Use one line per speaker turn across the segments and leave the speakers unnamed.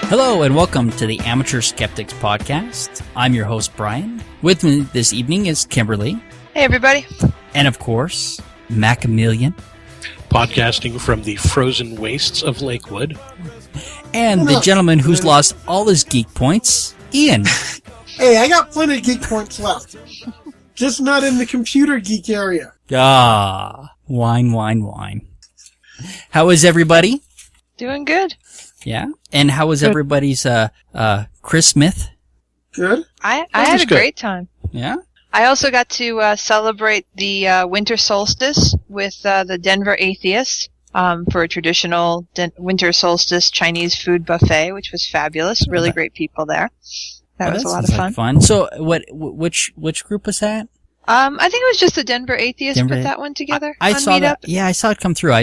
Hello and welcome to the Amateur Skeptics podcast. I'm your host, Brian. With me this evening is Kimberly.
Hey, everybody.
And of course, Macamillion.
Podcasting from the frozen wastes of Lakewood.
And the gentleman who's lost all his geek points, Ian.
Hey, I got plenty of geek points left. Just not in the computer geek area.
Ah, wine. How is everybody?
Doing good.
Yeah? And how was everybody's Chris Smith?
Good.
I had a great time.
Yeah?
I also got to celebrate the winter solstice with the Denver Atheists for a traditional winter solstice Chinese food buffet, which was fabulous. Really great people there. That was a lot of fun.
Like fun. So, which group was that?
I think it was just the Denver Atheists put that one together.
I
on
saw
Meetup.
that. Yeah, I saw it come through.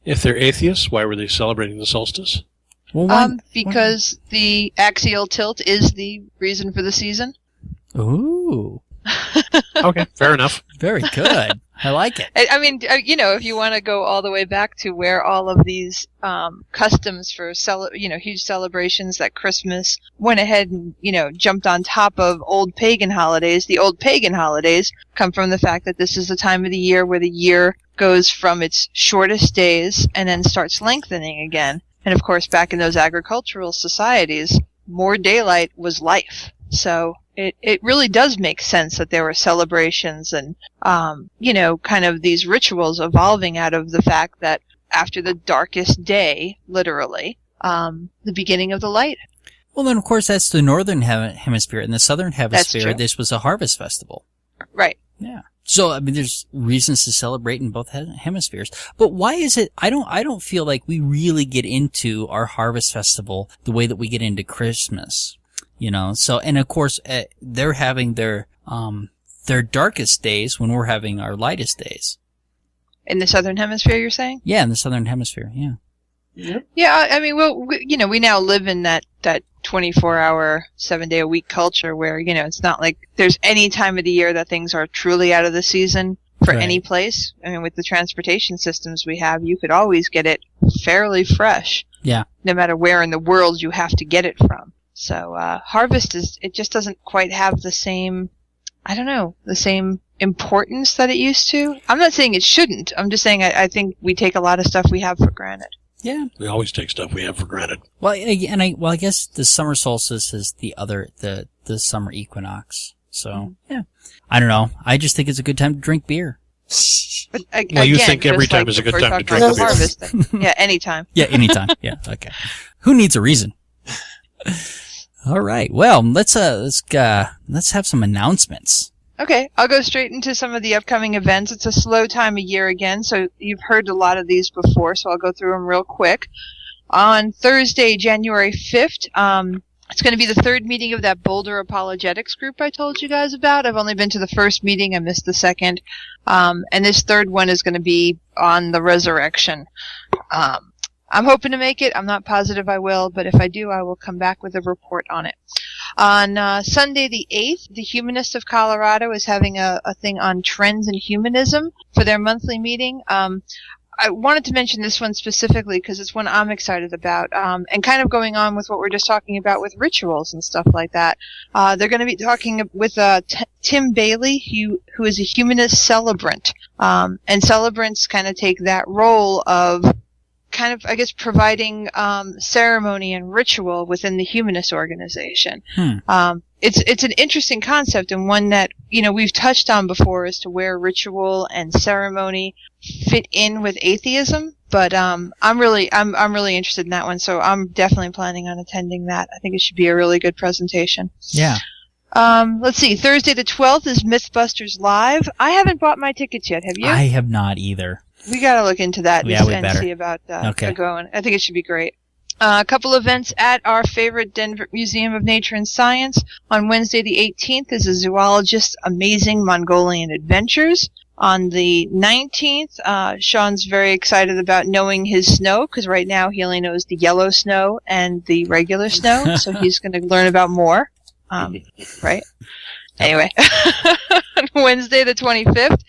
If they're atheists, why were they celebrating the solstice?
Well,
because the axial tilt is the reason for the season.
Ooh.
Okay, fair enough.
Very good. I like it.
I mean, if you want to go all the way back to where all of these customs for huge celebrations that Christmas went ahead and jumped on top of old pagan holidays. The old pagan holidays come from the fact that this is the time of the year where the year goes from its shortest days and then starts lengthening again. And of course, back in those agricultural societies, more daylight was life. So it really does make sense that there were celebrations and, kind of these rituals evolving out of the fact that after the darkest day, literally, the beginning of the light.
Well, then, of course, that's the northern hemisphere. In the southern hemisphere, this was a harvest festival.
Right.
Yeah. So, I mean, there's reasons to celebrate in both hemispheres. But why is it, I don't feel like we really get into our harvest festival the way that we get into Christmas. So, and of course, they're having their darkest days when we're having our lightest days.
In the southern hemisphere, you're saying?
Yeah, in the southern hemisphere, yeah.
Yep.
Yeah, I mean, we now live in that 24-hour, 7-day-a-week culture where, it's not like there's any time of the year that things are truly out of the season for any place. I mean, with the transportation systems we have, you could always get it fairly fresh.
Yeah.
No matter where in the world you have to get it from. So, harvest it just doesn't quite have the same, the same importance that it used to. I'm not saying it shouldn't. I'm just saying I think we take a lot of stuff we have for granted.
Yeah.
We always take stuff we have for granted.
Well, I guess the summer solstice is the summer equinox. So, yeah. I don't know. I just think it's a good time to drink beer.
But
you think every time is a good time to drink beer.
Yeah, anytime.
Yeah, anytime. Yeah, okay. Who needs a reason? All right. Well, let's have some announcements.
Okay, I'll go straight into some of the upcoming events. It's a slow time of year again, so you've heard a lot of these before, so I'll go through them real quick. On Thursday, January 5th, it's going to be the third meeting of that Boulder Apologetics group I told you guys about. I've only been to the first meeting. I missed the second. And this third one is going to be on the resurrection. I'm hoping to make it. I'm not positive I will, but if I do, I will come back with a report on it. On Sunday the 8th, the Humanists of Colorado is having a thing on trends in humanism for their monthly meeting. I wanted to mention this one specifically because it's one I'm excited about, and kind of going on with what we're just talking about with rituals and stuff like that. They're going to be talking with Tim Bailey, who is a humanist celebrant, and celebrants kind of take that role of kind of, I guess, providing ceremony and ritual within the humanist organization. It's an interesting concept and one that we've touched on before as to where ritual and ceremony fit in with atheism. But I'm really interested in that one, so I'm definitely planning on attending that. I think it should be a really good presentation.
Yeah.
Let's see. Thursday the 12th is Mythbusters Live. I haven't bought my tickets yet. Have you?
I have not either.
We got to look into that and see about going. I think it should be great. A couple events at our favorite Denver Museum of Nature and Science. On Wednesday the 18th is a zoologist's amazing Mongolian adventures. On the 19th, Sean's very excited about knowing his snow because right now he only knows the yellow snow and the regular snow, so he's going to learn about more. Right? Anyway, Wednesday the 25th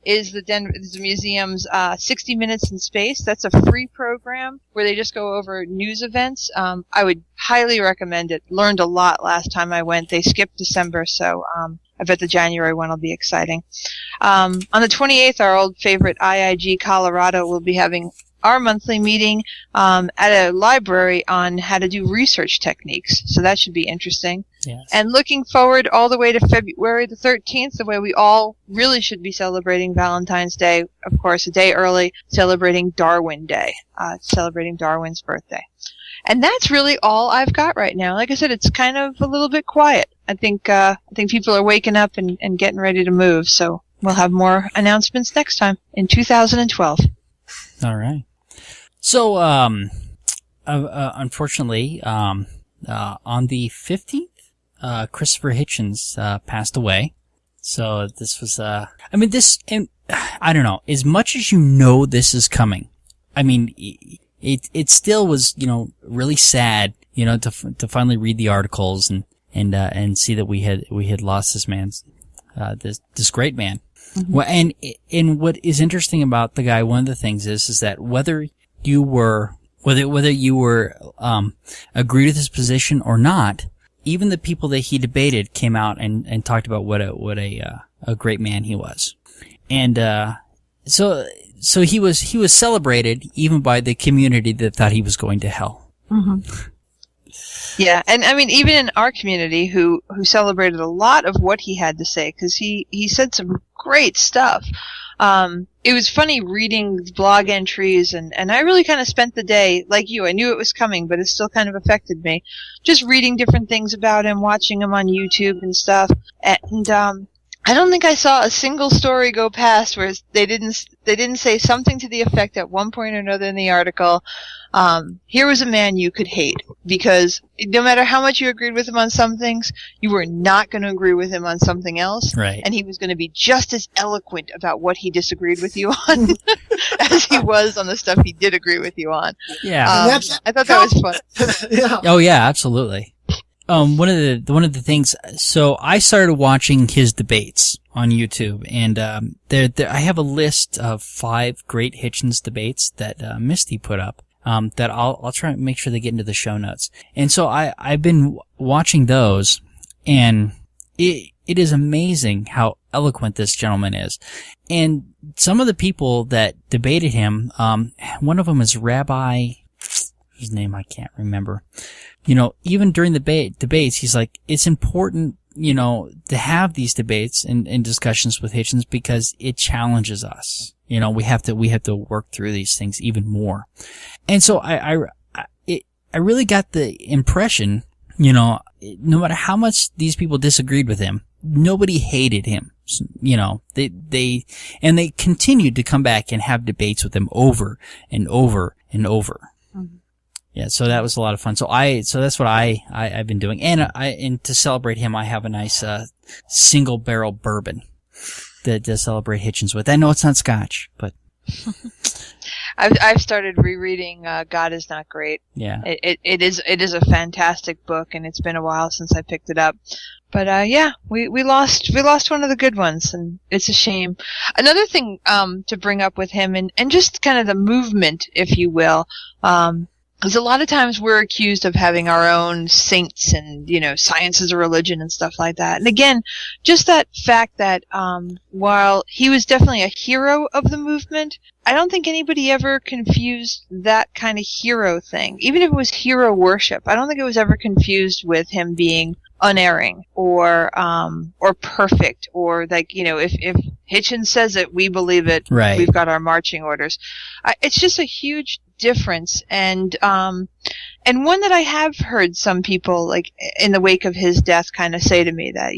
is the museum's 60 Minutes in Space. That's a free program where they just go over news events. I would highly recommend it. Learned a lot last time I went. They skipped December, so I bet the January one will be exciting. On the 28th, our old favorite IIG Colorado will be having our monthly meeting at a library on how to do research techniques. So that should be interesting.
Yes.
And looking forward all the way to February the 13th, the way we all really should be celebrating Valentine's Day, of course, a day early, celebrating Darwin Day, celebrating Darwin's birthday. And that's really all I've got right now. Like I said, it's kind of a little bit quiet. I think people are waking up and getting ready to move. So we'll have more announcements next time in 2012.
All right. So, unfortunately, on the 15th, Christopher Hitchens passed away. So this was, I don't know, as much as you know this is coming, I mean, it still was, really sad, to finally read the articles and see that we had lost this man, this great man. Mm-hmm. Well, and what is interesting about the guy, one of the things is that whether you agreed with his position or not, even the people that he debated came out and talked about what a great man he was. And so he was celebrated even by the community that thought he was going to hell.
Mm-hmm. Yeah, and I mean, even in our community, who celebrated a lot of what he had to say, because he said some great stuff. It was funny reading blog entries, and I really kind of spent the day, like you, I knew it was coming, but it still kind of affected me. Just reading different things about him, watching him on YouTube and stuff, and I don't think I saw a single story go past where they didn't say something to the effect at one point or another in the article, here was a man you could hate, because no matter how much you agreed with him on some things, you were not going to agree with him on something else.
Right.
And he was going to be just as eloquent about what he disagreed with you on as he was on the stuff he did agree with you on.
Yeah.
I thought that was fun.
Yeah.
Oh yeah, absolutely. One of the things, so I started watching his debates on YouTube, and I have a list of 5 great Hitchens debates that Misty put up, that I'll try and make sure they get into the show notes. And so I've been watching those, and it is amazing how eloquent this gentleman is. And some of the people that debated him, one of them is Rabbi, whose name I can't remember. Even during the debates, he's like, it's important, to have these debates and discussions with Hitchens because it challenges us. We have to work through these things even more. And so I really got the impression, no matter how much these people disagreed with him, nobody hated him. They continued to come back and have debates with him over and over and over. Mm-hmm. Yeah, so that was a lot of fun. So that's what I've been doing. And to celebrate him, I have a nice, single barrel bourbon to celebrate Hitchens with. I know it's not Scotch, but.
I've started rereading, God Is Not Great.
Yeah.
It is a fantastic book, and it's been a while since I picked it up. But, yeah, we lost one of the good ones, and it's a shame. Another thing, to bring up with him, and just kind of the movement, if you will, because a lot of times we're accused of having our own saints and, science is a religion and stuff like that. And again, just that fact that while he was definitely a hero of the movement, I don't think anybody ever confused that kind of hero thing. Even if it was hero worship, I don't think it was ever confused with him being unerring or perfect, or like, if Hitchens says it, we believe it.
Right.
We've got our marching orders. It's just a huge difference, and one that I have heard some people, like in the wake of his death, kind of say to me that,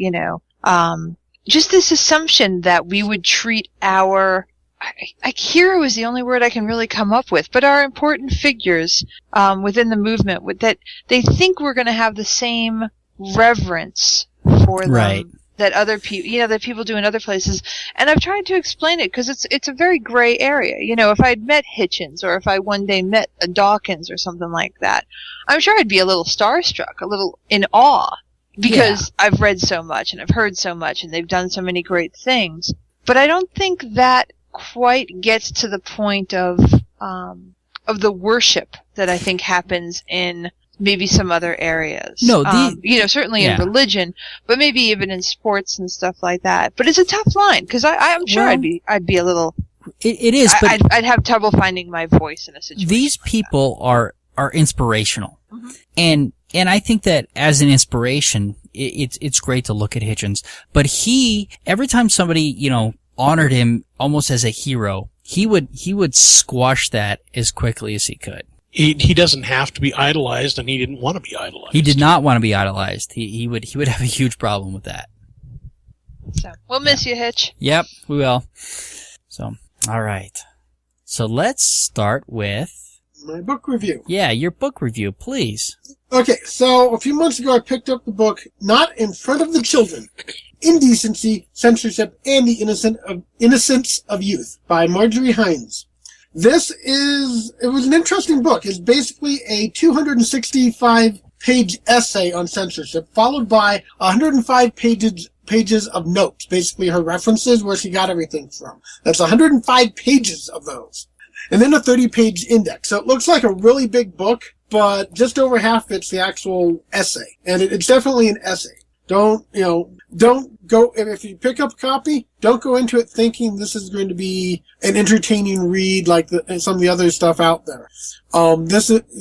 just this assumption that we would treat our, hero is the only word I can really come up with, but our important figures within the movement, that they think we're going to have the same reverence for them.
Right.
That other people, that people do in other places. And I've tried to explain it because it's a very gray area. If I'd met Hitchens, or if I one day met a Dawkins or something like that, I'm sure I'd be a little starstruck, a little in awe. because I've read so much and I've heard so much and they've done so many great things. But I don't think that quite gets to the point of the worship that I think happens in maybe some other areas.
No,
certainly in religion, but maybe even in sports and stuff like that. But it's a tough line because I'm sure I'd be a little.
It is, but
I'd have trouble finding my voice in a situation.
These people are inspirational, and I think that as an inspiration, it's great to look at Hitchens. But every time somebody honored him almost as a hero, he would squash that as quickly as he could.
He doesn't have to be idolized, and he didn't want to be idolized.
He did not want to be idolized. He would have a huge problem with that.
So we'll miss you, Hitch.
Yep, we will. So, all right. So let's start with
my book review.
Yeah, your book review, please.
Okay, so a few months ago I picked up the book Not in Front of the Children: Indecency, Censorship, and the Innocence of Youth by Marjorie Hines. It was an interesting book. It's basically a 265-page essay on censorship, followed by 105 pages of notes, basically her references, where she got everything from. That's 105 pages of those. And then a 30-page index. So it looks like a really big book, but just over half of it's the actual essay. And it's definitely an essay. Don't go, if you pick up a copy, don't go into it thinking this is going to be an entertaining read like some of the other stuff out there.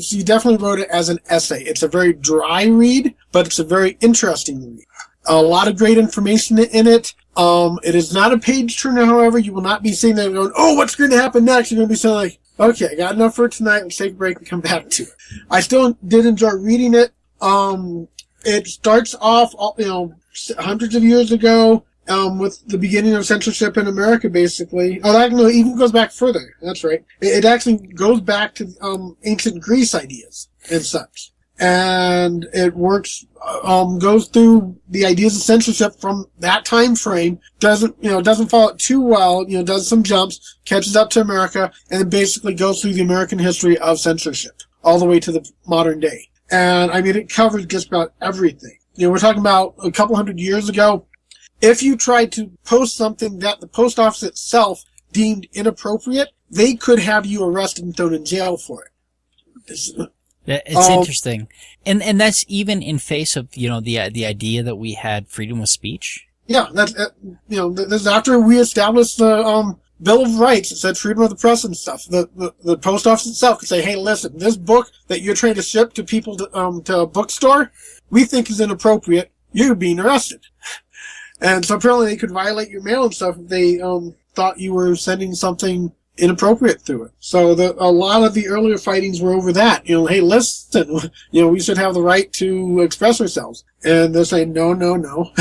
She definitely wrote it as an essay. It's a very dry read, but it's a very interesting read. A lot of great information in it. It is not a page turner, however. You will not be sitting there going, oh, what's going to happen next? You're going to be saying like, okay, I got enough for tonight. Let's take a break and come back to it. I still did enjoy reading it. It starts off, hundreds of years ago, with the beginning of censorship in America, basically. Oh, that even goes back further. That's right. It actually goes back to, ancient Greece ideas and such. And it goes through the ideas of censorship from that time frame. Doesn't follow it too well, does some jumps, catches up to America, and then basically goes through the American history of censorship, all the way to the modern day. And it covers just about everything. We're talking about a couple hundred years ago. If you tried to post something that the post office itself deemed inappropriate, they could have you arrested and thrown in jail for it.
It's interesting. And that's even in face of, the idea that we had freedom of speech.
Yeah, that's, this is after we established the, Bill of Rights. It said freedom of the press and stuff. The post office itself could say, hey, listen, this book that you're trying to ship to people to a bookstore, we think is inappropriate. You're being arrested. And so apparently they could violate your mail and stuff if they thought you were sending something inappropriate through it. So a lot of the earlier fightings were over that. Hey, listen, we should have the right to express ourselves. And they're saying, no.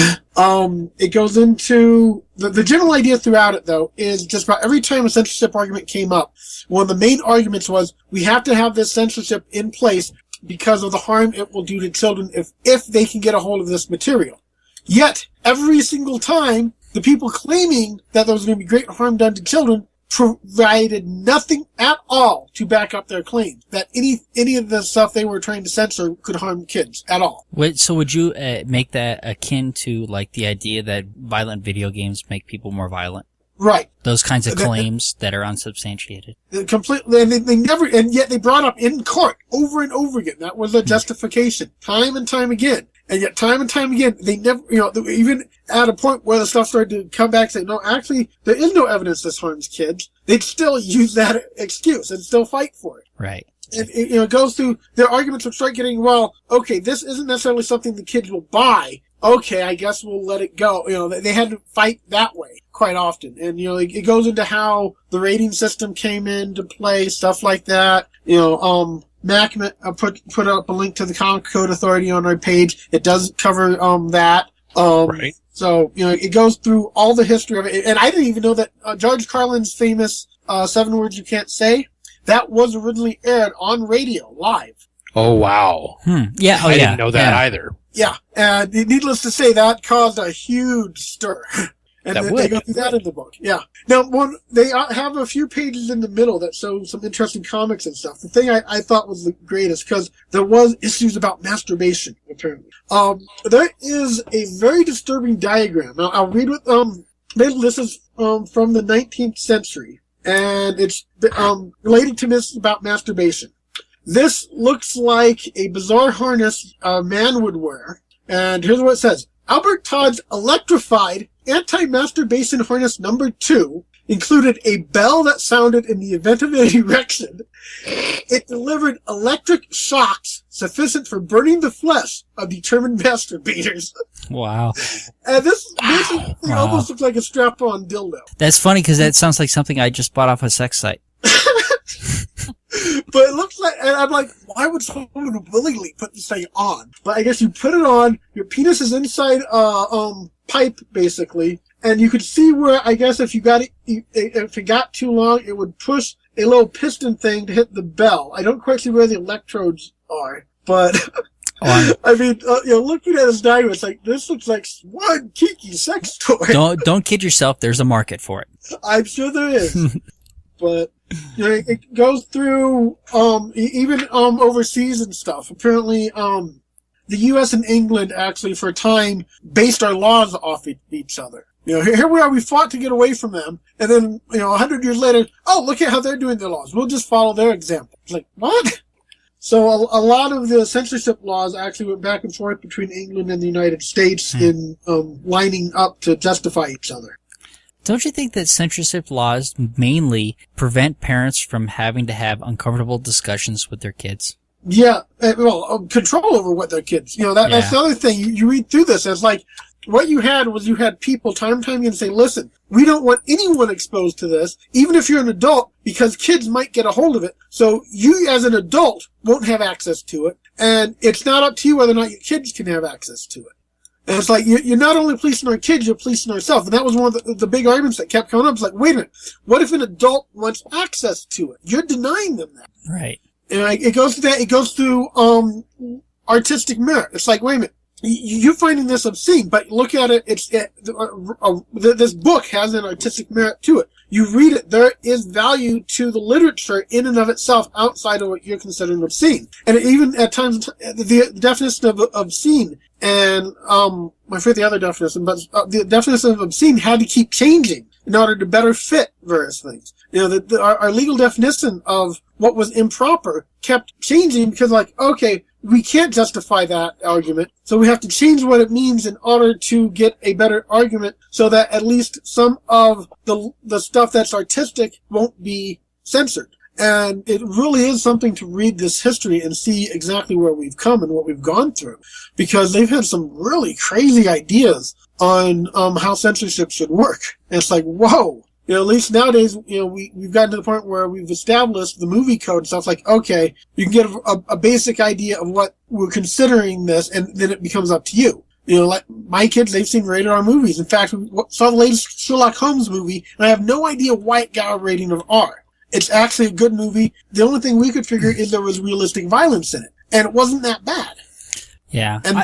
It goes into the general idea throughout it, though, is just about every time a censorship argument came up, one of the main arguments was we have to have this censorship in place because of the harm it will do to children if they can get a hold of this material. Yet, every single time, the people claiming that there was going to be great harm done to children provided nothing at all to back up their claims that any of the stuff they were trying to censor could harm kids at all.
So would you make that akin to like the idea that violent video games make people more violent?
Right.
Those kinds of claims that are unsubstantiated.
Completely, and they never, and yet they brought up in court over and over again. That was a justification, time and time again. And yet, time and time again, they never, even at a point where the stuff started to come back and say, no, actually, there is no evidence this harms kids, they'd still use that excuse and still fight for it.
Right.
And it goes through, their arguments would start getting, well, okay, this isn't necessarily something the kids will buy. Okay, I guess we'll let it go. They had to fight that way quite often. And, it goes into how the rating system came into play, stuff like that. Mac put up a link to the Comic Code Authority on our page. It does cover that.
Right.
So it goes through all the history of it. And I didn't even know that George Carlin's famous 7 Words You Can't Say, that was originally aired on radio live.
Oh wow!
Yeah,
I didn't know that either.
Yeah, and needless to say, that caused a huge stir. And
That
then
would.
they go through that in the book. Yeah. Now, they have a few pages in the middle that show some interesting comics and stuff. The thing I thought was the greatest, because there was issues about masturbation, apparently. There is a very disturbing diagram. Now, I'll read what, this is, from the 19th century, and it's, related to this about masturbation. This looks like a bizarre harness a man would wear, and here's what it says. Albert Todd's electrified anti-masturbation harness number 2 included a bell that sounded in the event of an erection. It delivered electric shocks sufficient for burning the flesh of determined masturbators.
Wow.
And this basically almost looks like a strap-on dildo.
That's funny because that sounds like something I just bought off a sex site.
But it looks like, and I'm like, why would someone willingly put this thing on? But I guess you put it on, your penis is inside pipe, basically, and you could see where, I guess if it got too long, it would push a little piston thing to hit the bell. I don't quite see where the electrodes are, but, I mean, looking at this diagram, it's like, this looks like one kinky sex toy.
Don't kid yourself, there's a market for it.
I'm sure there is. But, it goes through, even, overseas and stuff. Apparently, the U.S. and England actually, for a time, based our laws off each other. Here we are, we fought to get away from them, and then, 100 years later, oh, look at how they're doing their laws. We'll just follow their example. It's like, what? So a lot of the censorship laws actually went back and forth between England and the United States in, lining up to justify each other.
Don't you think that censorship laws mainly prevent parents from having to have uncomfortable discussions with their kids?
Yeah, control over what their kids. That's the other thing. You read through this, it's like, what you had people time and time again say, listen, we don't want anyone exposed to this, even if you're an adult, because kids might get a hold of it. So you, as an adult, won't have access to it, and it's not up to you whether or not your kids can have access to it. And it's like, you're not only policing our kids, you're policing ourselves. And that was one of the big arguments that kept coming up. It's like, wait a minute, what if an adult wants access to it? You're denying them that.
Right.
And it goes through that. It goes through artistic merit. It's like, wait a minute, you're finding this obscene, but look at it. This book has an artistic merit to it. You read it, there is value to the literature in and of itself outside of what you're considering obscene. And even at times, the definition of obscene, and I forget the other definition, but the definition of obscene had to keep changing in order to better fit various things. Our legal definition of what was improper kept changing because, okay, we can't justify that argument, so we have to change what it means in order to get a better argument so that at least some of the stuff that's artistic won't be censored. And it really is something to read this history and see exactly where we've come and what we've gone through, because they've had some really crazy ideas on how censorship should work. And it's like, whoa. At least nowadays, we've gotten to the point where we've established the movie code and stuff like, okay, you can get a basic idea of what we're considering this, and then it becomes up to you. Like my kids, they've seen rated R movies. In fact, we saw the latest Sherlock Holmes movie, and I have no idea why it got a rating of R. It's actually a good movie. The only thing we could figure is there was realistic violence in it, and it wasn't that bad.
Yeah.
And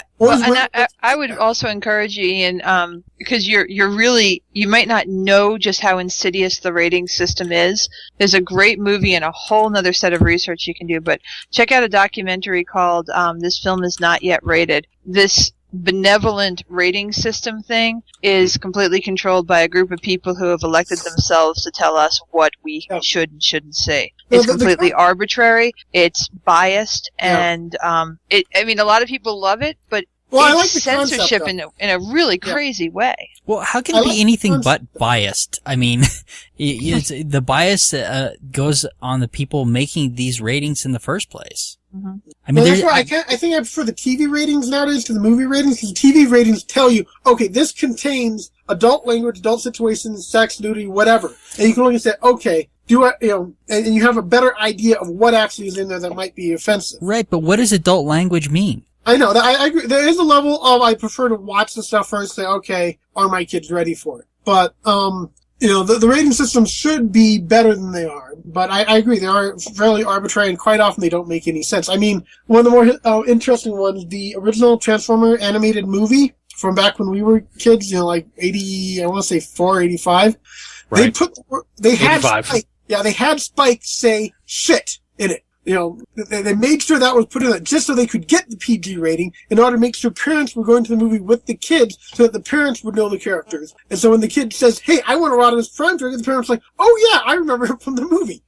I would also encourage you, Ian, because you might not know just how insidious the rating system is. There's a great movie and a whole nother set of research you can do, but check out a documentary called This Film Is Not Yet Rated. This benevolent rating system thing is completely controlled by a group of people who have elected themselves to tell us what we should and shouldn't say. It's completely arbitrary, it's biased, and a lot of people love it, but it's
like the
censorship
concept,
in a really crazy way.
Well, how can it be anything but biased? I mean, the bias goes on the people making these ratings in the first place. Mm-hmm. I mean,
that's why I think I prefer the TV ratings nowadays to the movie ratings, because TV ratings tell you, okay, this contains adult language, adult situations, sex, nudity, whatever, and you can only say, okay, and you have a better idea of what actually is in there that might be offensive.
Right, but what does adult language mean?
I know that I agree. There is a level of I prefer to watch the stuff first, say, okay, are my kids ready for it? But the rating systems should be better than they are. But I agree, they are fairly arbitrary, and quite often they don't make any sense. I mean, one of the more interesting ones, the original Transformer animated movie from back when we were kids, like 80, I want to say 485.
Right.
They had
85.
Spike, they had Spike say shit in it. They made sure that was put in it just so they could get the PG rating in order to make sure parents were going to the movie with the kids so that the parents would know the characters. And so when the kid says, hey, I want to Rodimus Prime Trigger, the parents are like, oh yeah, I remember him from the movie.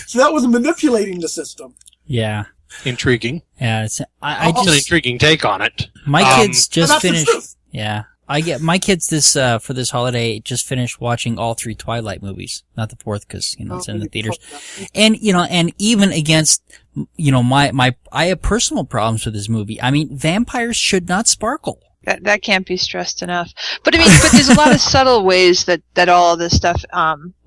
So that was manipulating the system.
Yeah.
Intriguing.
Yeah.
It's an intriguing take on it.
My kids just finished.
Yeah.
My kids for this holiday just finished watching all 3 Twilight movies. Not the 4th because, it's in the theaters. And, and even against, I have personal problems with this movie. I mean, vampires should not sparkle.
That can't be stressed enough. But there's a lot of subtle ways that all of this stuff,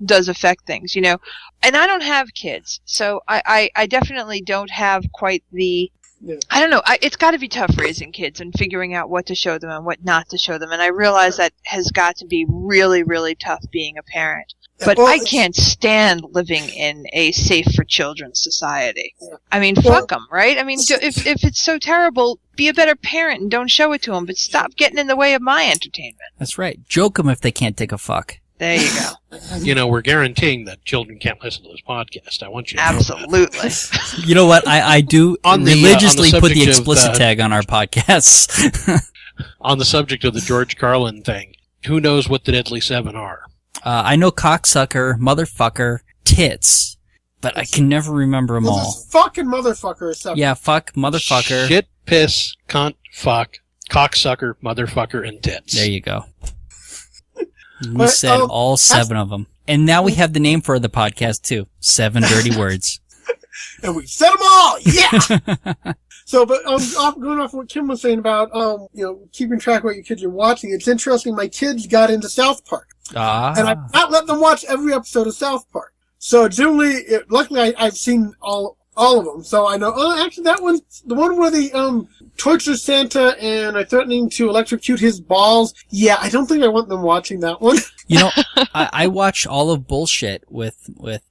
does affect things, And I don't have kids, so I definitely don't have quite the, I don't know. It's got to be tough raising kids and figuring out what to show them and what not to show them. And I realize that has got to be really, really tough being a parent. But I can't stand living in a safe for children society. I mean, fuck them, right? I mean, if it's so terrible, be a better parent and don't show it to them. But stop getting in the way of my entertainment.
That's right. Joke them if they can't take a fuck.
There you go.
We're guaranteeing that children can't listen to this podcast. I want you to
Absolutely.
know that.
You know what? I do religiously put the explicit tag on our podcasts.
On the subject of the George Carlin thing, who knows what the Deadly Seven are?
I know cocksucker, motherfucker, tits, but I can never remember them all.
Fucking motherfucker.
Yeah, fuck, motherfucker.
Shit, piss, cunt, fuck, cocksucker, motherfucker, and tits.
There you go. We said all 7 of them. And now we have the name for the podcast, too. 7 dirty words.
And we said them all! Yeah! So, but going off what Kim was saying about, keeping track of what your kids are watching, it's interesting. My kids got into South Park. And I've not let them watch every episode of South Park. So generally, luckily I've seen all of them. So I know, actually that one's the one where they, torture Santa and are threatening to electrocute his balls. Yeah, I don't think I want them watching that one.
I watch all of Bullshit with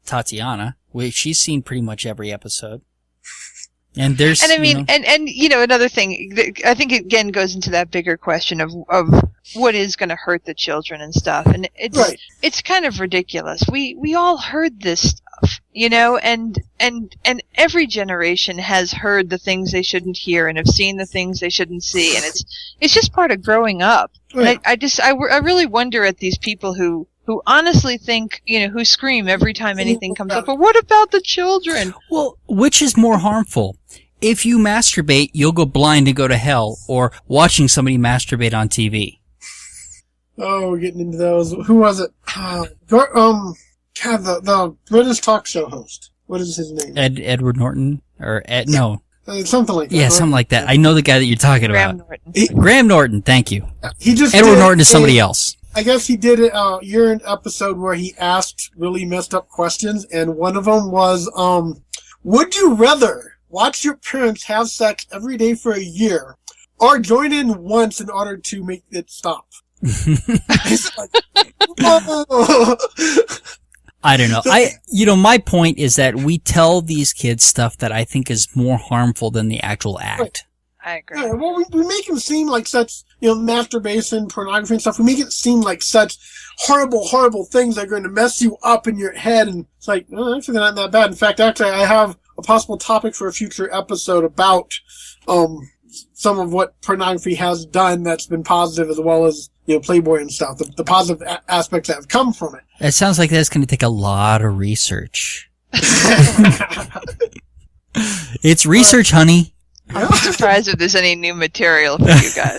Tatiana. She's seen pretty much every episode. And there's,
and I mean, another thing, I think it again goes into that bigger question of what is going to hurt the children and stuff. And it's kind of ridiculous. We all heard this stuff, and every generation has heard the things they shouldn't hear and have seen the things they shouldn't see. And it's just part of growing up. Right. And I really wonder at these people who honestly think, who scream every time anything comes up, but what about the children?
Well, which is more harmful? If you masturbate, you'll go blind and go to hell, or watching somebody masturbate on TV.
Oh, we're getting into those. Who was it? The British talk show host. What is his name?
Edward Norton? Or no.
Something like that.
Yeah, something like that. I know the guy that you're talking
Graham
about.
Norton.
Graham Norton, thank you.
Edward
Norton is somebody else.
I guess he did a year-end episode where he asked really messed up questions, and one of them was, would you rather watch your parents have sex every day for a year, or join in once in order to make it stop?
I don't know. My point is that we tell these kids stuff that I think is more harmful than the actual act.
Right.
I agree.
Yeah, well, we make them seem like such, masturbation, pornography and stuff. We make it seem like such horrible, horrible things that are going to mess you up in your head. And it's like, actually, they're not that bad. In fact, actually, I have a possible topic for a future episode about some of what pornography has done that's been positive, as well as Playboy and stuff. The positive aspects that have come from it.
It sounds like that's going to take a lot of research. It's research, honey.
I'm surprised if there's any new material for you guys.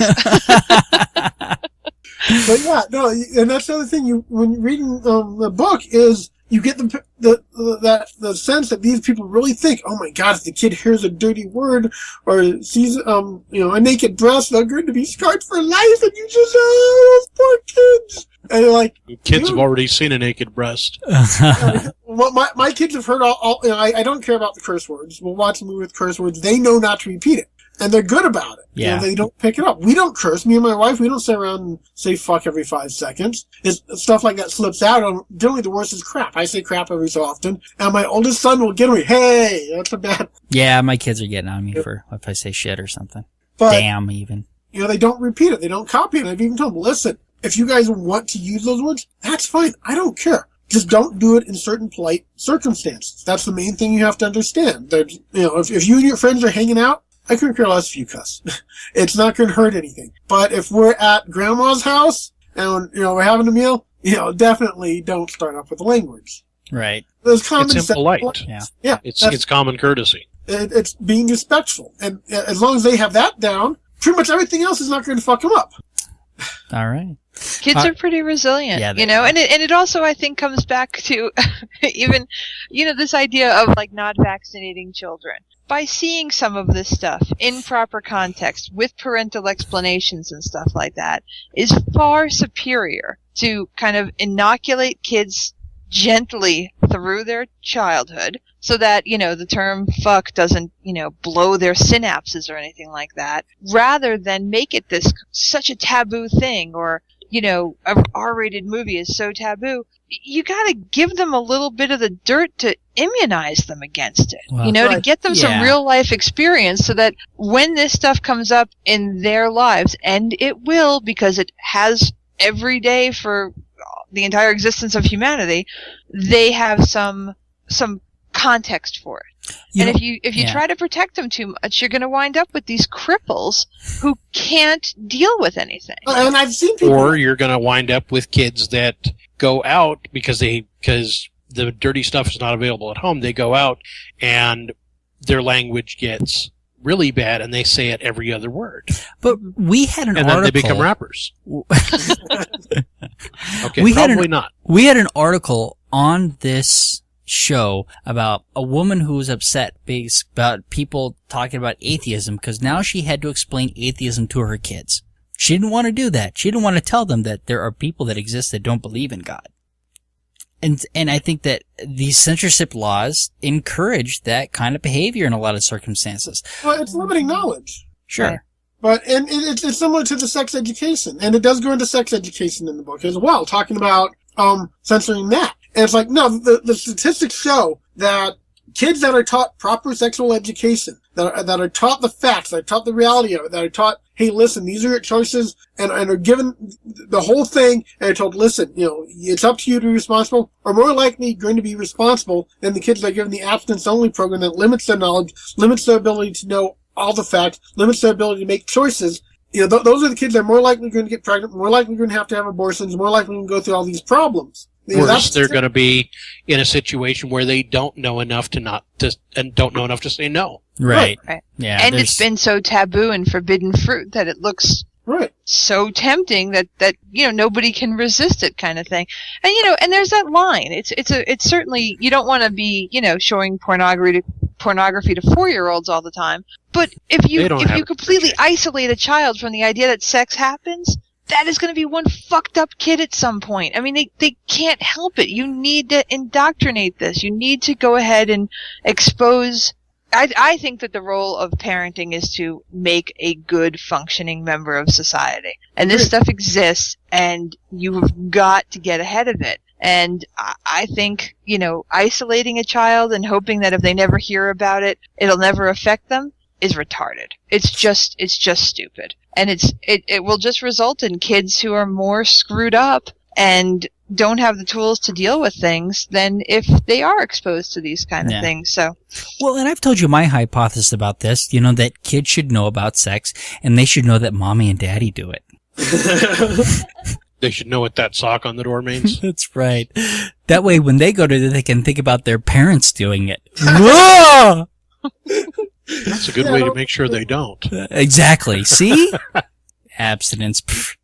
But yeah, no, and that's the other thing. When you're reading the book, is you get the sense that these people really think, oh my God, if the kid hears a dirty word or sees a naked breast, they're going to be scarred for life, and you just those poor kids. And you're like,
kids have already seen a naked breast.
Well, my kids have heard all I don't care about the curse words. We'll watch a movie with curse words. They know not to repeat it. And they're good about it.
Yeah.
They don't pick it up. We don't curse. Me and my wife, we don't sit around and say fuck every 5 seconds. Stuff like that slips out. Generally, the worst is crap. I say crap every so often. And my oldest son will get me, hey, that's a bad...
Yeah, my kids are getting on me for if I say shit or something.
But,
damn, even.
they don't repeat it. They don't copy it. I've even told them, listen, if you guys want to use those words, that's fine. I don't care. Just don't do it in certain polite circumstances. That's the main thing you have to understand. That, if you and your friends are hanging out, I couldn't care less if you cuss. It's not going to hurt anything. But if we're at grandma's house and, we're having a meal, definitely don't start off with language.
Right.
There's common
It's impolite.
Yeah.
It's common courtesy.
It's being respectful. And as long as they have that down, pretty much everything else is not going to fuck them up.
All right.
Kids are pretty resilient,
yeah,
and it also, I think, comes back to even, this idea of like not vaccinating children. By seeing some of this stuff in proper context with parental explanations and stuff like that is far superior to kind of inoculate kids gently through their childhood so that, the term fuck doesn't, blow their synapses or anything like that, rather than make it such a taboo thing, or, a R-rated movie is so taboo. You gotta give them a little bit of the dirt to immunize them against it,
Wow.
to get them some real life experience so that when this stuff comes up in their lives, and it will, because it has every day for the entire existence of humanity, they have some context for it. If you try to protect them too much, you're going to wind up with these cripples who can't deal with anything.
And I've seen people.
Or you're going to wind up with kids that go out because the dirty stuff is not available at home. They go out and their language gets really bad, and they say it every other word.
But we had an article.
And then they become rappers. Okay, not.
We had an article on this show about a woman who was upset about people talking about atheism because now she had to explain atheism to her kids. She didn't want to do that. She didn't want to tell them that there are people that exist that don't believe in God. And I think that these censorship laws encourage that kind of behavior in a lot of circumstances.
Well, it's limiting knowledge.
Sure.
Right.
But, and it's similar to the sex education. And it does go into sex education in the book as well, talking about, censoring that. And it's like, no, the statistics show that kids that are taught proper sexual education, that are taught the facts, that are taught the reality of it, that are taught, hey, listen, these are your choices, and are given the whole thing, and are told, listen, it's up to you to be responsible, are more likely going to be responsible than the kids that are given the abstinence-only program that limits their knowledge, limits their ability to know all the facts, limits their ability to make choices. Those are the kids that are more likely going to get pregnant, more likely going to have abortions, more likely going to go through all these problems.
Worse, they're going to be in a situation where they don't know enough don't know enough to say no.
Right.
Yeah. And it's been so taboo and forbidden fruit that it looks so tempting that nobody can resist it, kind of thing. And and there's that line. It's certainly, you don't want to be showing pornography to 4-year-olds all the time. But if you completely isolate a child from the idea that sex happens, that is going to be one fucked up kid at some point. I mean, they can't help it. You need to indoctrinate this. You need to go ahead and expose. I think that the role of parenting is to make a good functioning member of society. And this stuff exists, and you've got to get ahead of it. And I think, isolating a child and hoping that if they never hear about it, it'll never affect them is retarded. It's just stupid. And it will just result in kids who are more screwed up and don't have the tools to deal with things than if they are exposed to these kind of things. So,
well, and I've told you my hypothesis about this, that kids should know about sex and they should know that mommy and daddy do it.
They should know what that sock on the door means.
That's right. That way when they go to it, they can think about their parents doing it. Whoa!
That's a good way to make sure they don't.
Exactly. See? Abstinence.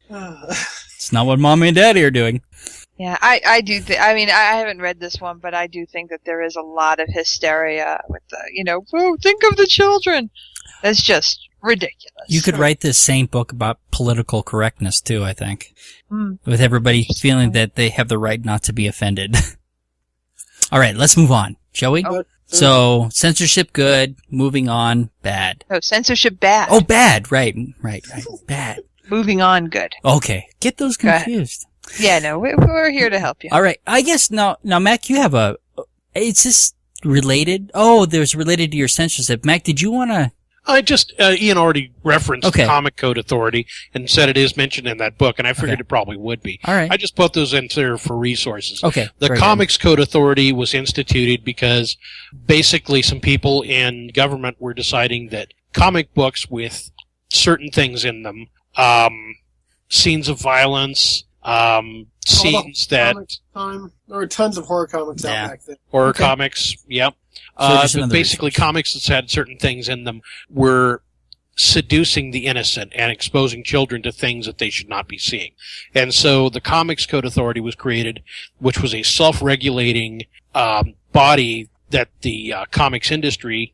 It's not what mommy and daddy are doing.
Yeah, I do I haven't read this one, but I do think that there is a lot of hysteria with the, think of the children. That's just ridiculous.
You could write this same book about political correctness too, I think. With everybody feeling that they have the right not to be offended. All right, let's move on, shall we?
Oh.
So, censorship good, moving on, bad.
Oh, censorship bad.
Oh, bad, right, bad.
Moving on good.
Okay, get those confused.
Yeah, no, we're here to help you.
All right, I guess now, Mac, you have is this related? Oh, there's related to your censorship. Mac, did you want to?
I just, Ian already referenced
Okay.
the Comic Code Authority and said it is mentioned in that book, and I figured it probably would be.
All right.
I just put those in there for resources.
Okay.
The
very
Comics Code Authority was instituted because basically some people in government were deciding that comic books with certain things in them, scenes of violence, scenes that...
Comics time. There were tons of horror comics
Yeah.
out back then.
Horror
Okay.
comics, yep.
So just another
Basically,
resource.
comics that had certain things in them were seducing the innocent and exposing children to things that they should not be seeing. And so the Comics Code Authority was created, which was a self-regulating body that the comics industry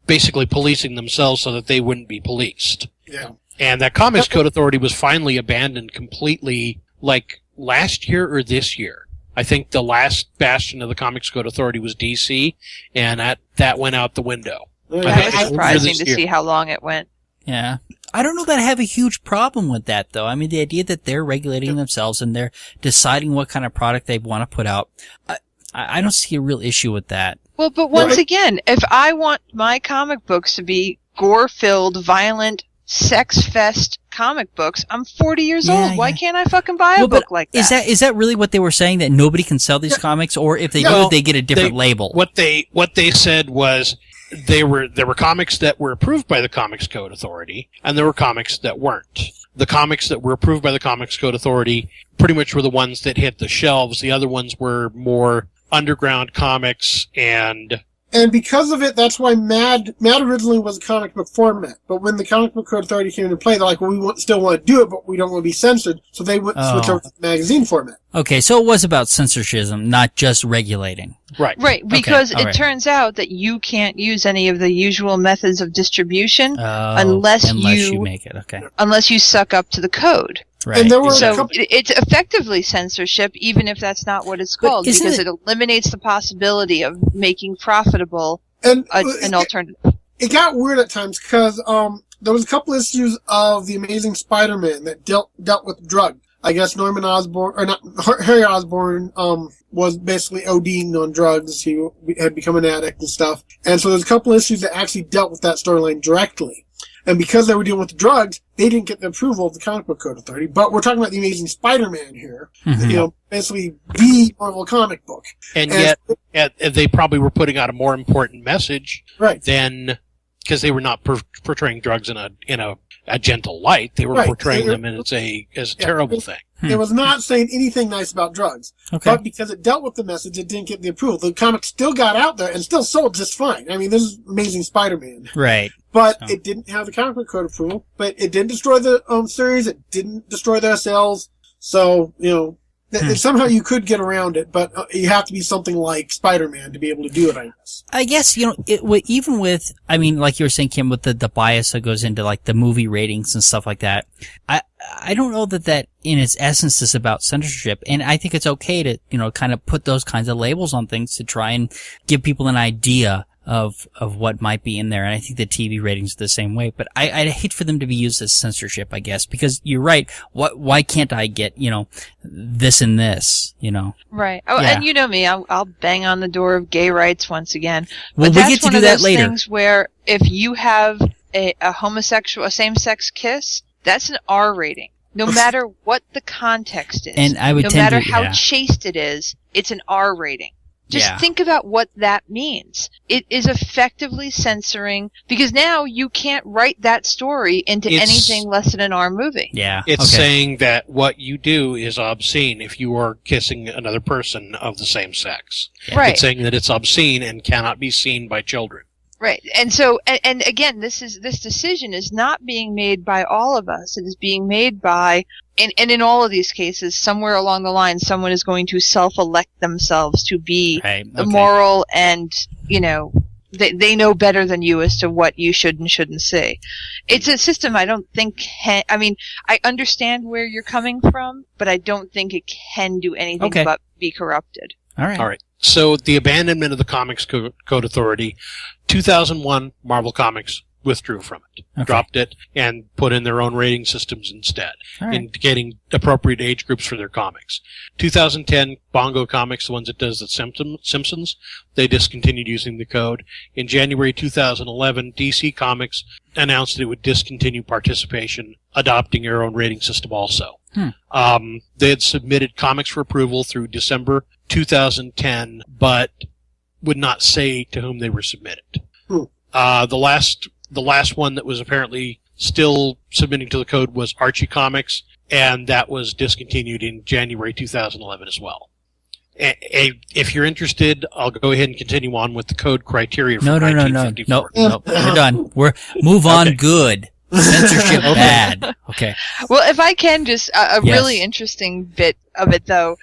basically policing themselves so that they wouldn't be policed.
Yeah.
And that Comics Code Authority was finally abandoned completely, like, last year or this year. I think the last bastion of the Comics Code Authority was DC, and that went out the window.
Yeah.
That
think
was
it's
surprising
this
to
year.
see how long it went.
Yeah. I don't know that I have a huge problem with that, though. I mean, the idea that they're regulating themselves and they're deciding what kind of product they want to put out, I don't see a real issue with that.
Well, but once again, if I want my comic books to be gore-filled, violent, sex-fest comic books, I'm 40 years
Yeah,
old. Why
yeah.
can't I fucking buy a book like that?
Is that really what they were saying, that nobody can sell these comics, or if they
Well,
do, they get a different label?
What they said was there were comics that were approved by the Comics Code Authority, and there were comics that weren't. The comics that were approved by the Comics Code Authority pretty much were the ones that hit the shelves. The other ones were more underground comics and...
And because of it, that's why Mad originally was a comic book format. But when the Comic Book Code Authority came into play, they're like, well, still want to do it, but we don't want to be censored. So they would switch over to the magazine format.
Okay, so it was about censorship, not just regulating.
Right.
Right, because
all
it
right.
turns out that you can't use any of the usual methods of distribution
Oh,
unless
you
you
make it. Okay.
unless you suck up to the code.
Right.
And there were a
So
couple,
it's effectively censorship, even if that's not what it's
But
called,
isn't
because
it-
it eliminates the possibility of making profitable
and
an alternative.
it got weird at times because there was a couple issues of the Amazing Spider-Man that dealt with drug. I guess Norman Osborn, or not, Harry Osborn, was basically ODing on drugs. He had become an addict and stuff. And so there's a couple issues that actually dealt with that storyline directly. And because they were dealing with the drugs, they didn't get the approval of the Comic Book Code Authority. But we're talking about the Amazing Spider-Man here.
Mhm.
You know, basically the Marvel comic book.
And
And-
yet they probably were putting out a more important message
Right.
than... Because they were not portraying drugs in a gentle light. They were
Right.
portraying them as a terrible thing.
It was not saying anything nice about drugs.
Okay.
But because it dealt with the message, it didn't get the approval. The comic still got out there and still sold just fine. I mean, this is Amazing Spider-Man.
Right.
But
So-
it didn't have the comic book code approval. But it didn't destroy the series. It didn't destroy their sales. So, you know, somehow you could get around it. But you have to be something like Spider-Man to be able to do it, I guess.
I guess, you know, even with, I mean, like you were saying, Kim, with the bias that goes into like the movie ratings and stuff like that, I don't know that in its essence is about censorship. And I think it's okay to, you know, kind of put those kinds of labels on things to try and give people an idea of what might be in there. And I think the TV ratings are the same way. But I'd hate for them to be used as censorship, I guess, because you're right. Why can't I get, you know, this and this, you know?
Right. Oh,
Yeah.
and you know me, I'll bang on the door of gay rights once again.
Well,
But
we
that's
get to
one
do
of
that
those
later.
things where if you have a homosexual, a same-sex kiss, that's an R rating. No matter what the context is.
And I would
no
tend
matter
to-
how
yeah.
chaste it is, it's an R rating. Just
Yeah.
think about what that means. It is effectively censoring, because now you can't write that story into
It's-
anything less than an R movie.
Yeah.
It's
okay.
saying that what you do is obscene if you are kissing another person of the same sex.
Right.
It's saying that it's obscene and cannot be seen by children.
Right. And so, and again, this decision is not being made by all of us. It is being made by, and in all of these cases, somewhere along the line, someone is going to self-elect themselves to be
Right.
the
Okay.
moral and, you know, they know better than you as to what you should and shouldn't say. It's a system I don't think I mean, I understand where you're coming from, but I don't think it can do anything
Okay.
but be corrupted.
All right.
All right. So the abandonment of the Comics Code Authority, 2001, Marvel Comics withdrew from it,
Okay.
dropped it, and put in their own rating systems instead,
All right.
indicating appropriate age groups for their comics. 2010, Bongo Comics, the ones that does the Simpsons, they discontinued using the code. In January 2011, DC Comics announced that it would discontinue participation, adopting their own rating system also. They had submitted comics for approval through December 2010, but would not say to whom they were submitted. The last one that was apparently still submitting to the code was Archie Comics, and that was discontinued in January 2011 as well. If you're interested, I'll go ahead and continue on with the code criteria for
No,
1954.
we're done. Move on.
Okay.
Good. Censorship bad. Okay.
Well, if I can just, a
Yes.
really interesting bit of it, though,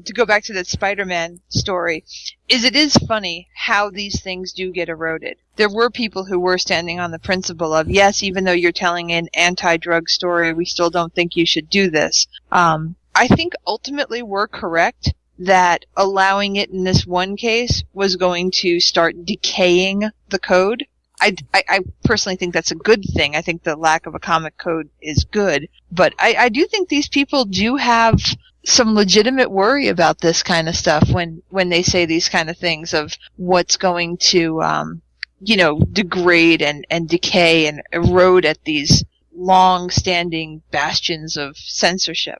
to go back to that Spider-Man story, is it is funny how these things do get eroded. There were people who were standing on the principle of, yes, even though you're telling an anti-drug story, we still don't think you should do this. I think ultimately we're correct that allowing it in this one case was going to start decaying the code. I personally think that's a good thing. I think the lack of a comic code is good. But I do think these people do have some legitimate worry about this kind of stuff when they say these kind of things of what's going to, degrade and decay and erode at these long-standing bastions of censorship.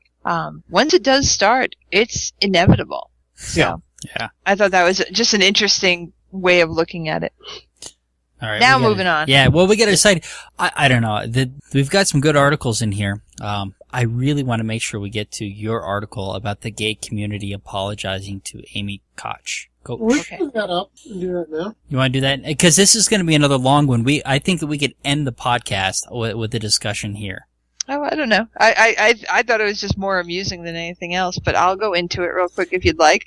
Once it does start, it's inevitable. So,
Yeah.
I thought that was just an interesting way of looking at it.
All right.
Now
we gotta-
moving on.
Yeah. Well, we got to decide. I don't know. We've got some good articles in here. I really want to make sure we get to your article about the gay community apologizing to Amy Koch. Go.
We
Okay.
can put that up and do that now.
You want to do that? Because this is going to be another long one. I think that we could end the podcast with the discussion here.
Oh, I don't know. I thought it was just more amusing than anything else, but I'll go into it real quick if you'd like.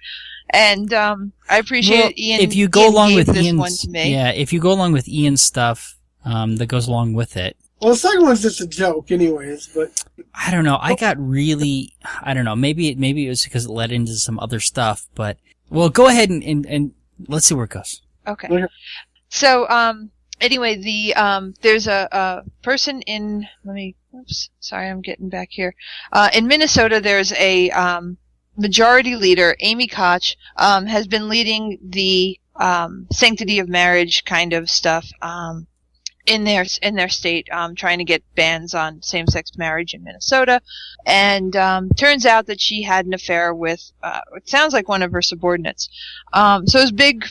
And I appreciate Ian.
If you go
Ian
along
gave
with
this
Ian's,
one to me.
yeah, if you go along with Ian's stuff, that goes along with it.
Well, the second one's just a joke, anyways. But
I don't know. I don't know. Maybe it was because it led into some other stuff, but well, go ahead and let's see where it goes.
Okay.
Okay.
So anyway, there's a person in. Oops. Sorry, I'm getting back here. In Minnesota, there's a majority leader, Amy Koch, has been leading the sanctity of marriage kind of stuff in their state, trying to get bans on same-sex marriage in Minnesota. And turns out that she had an affair with it sounds like one of her subordinates. So it was big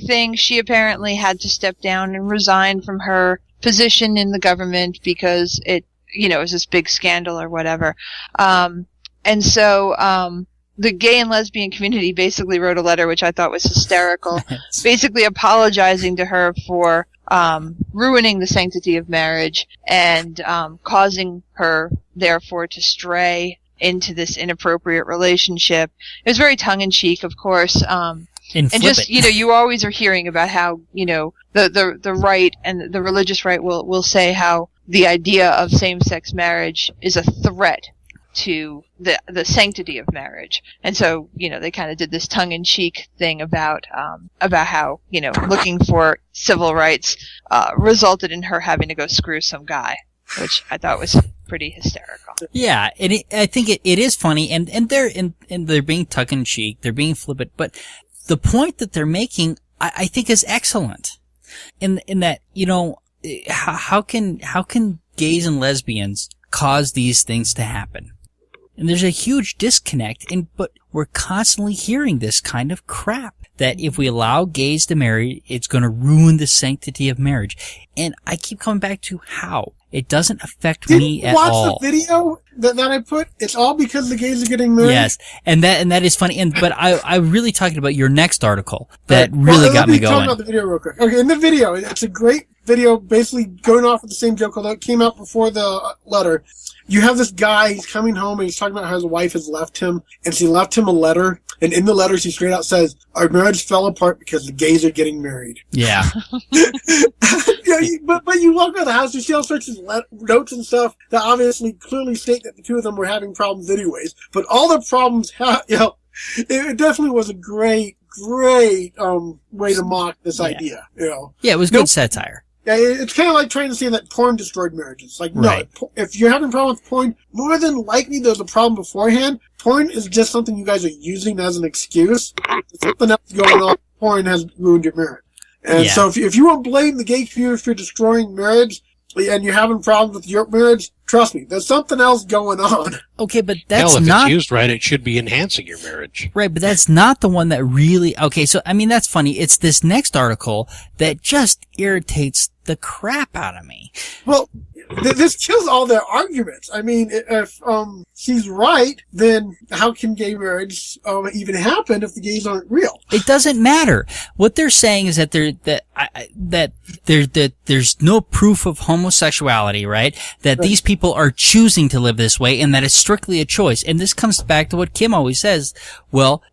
thing. She apparently had to step down and resign from her position in the government because it was this big scandal or whatever. And so the gay and lesbian community basically wrote a letter, which I thought was hysterical, basically apologizing to her for ruining the sanctity of marriage and causing her, therefore, to stray into this inappropriate relationship. It was very tongue-in-cheek, of course. And just, you always are hearing about how, the right and the religious right will say how the idea of same-sex marriage is a threat to the sanctity of marriage. And so, they kind of did this tongue-in-cheek thing about how, looking for civil rights, resulted in her having to go screw some guy, which I thought was pretty hysterical.
Yeah, and I think it is funny, and they're being tongue-in-cheek, they're being flippant, but the point that they're making, I think is excellent. In that, how can gays and lesbians cause these things to happen? And there's a huge disconnect, but we're constantly hearing this kind of crap, that if we allow gays to marry, it's going to ruin the sanctity of marriage. And I keep coming back to how. It doesn't affect me at all.
Did you watch the video that I put? It's all because the gays are getting married.
Yes, and that is funny. But I really talking about your next article that really got me going.
Talk about the video real quick. Okay, in the video, it's a great video, basically going off with the same joke, although it came out before the letter. You have this guy, he's coming home, and he's talking about how his wife has left him, and she left him a letter, and in the letter she straight out says, "Our marriage fell apart because the gays are getting married."
Yeah.
But you walk around the house, you see all sorts of notes and stuff that obviously clearly state that the two of them were having problems anyways. But all the problems, it definitely was a great way to mock this idea.
Yeah, it was good satire.
Yeah, it's kind of like trying to say that porn destroyed marriages. Like,
Right.
no, if you're having a problem with porn, more than likely there's a problem beforehand. Porn is just something you guys are using as an excuse. There's something else going on. Porn has ruined your marriage. And so if you won't blame the gay community for destroying marriage, and you're having problems with your marriage, trust me, there's something else going on.
Okay, but that's
Hell, if
not
it's used right, it should be enhancing your marriage.
right. But that's not the one that really. Okay, so I mean that's funny. It's this next article that just irritates the crap out of me.
Well, this kills all their arguments. I mean, if she's right, then how can gay marriage even happen if the gays aren't real?
It doesn't matter. What they're saying is that there's no proof of homosexuality, right? That these people are choosing to live this way, and that it's strictly a choice. And this comes back to what Kim always says. Well,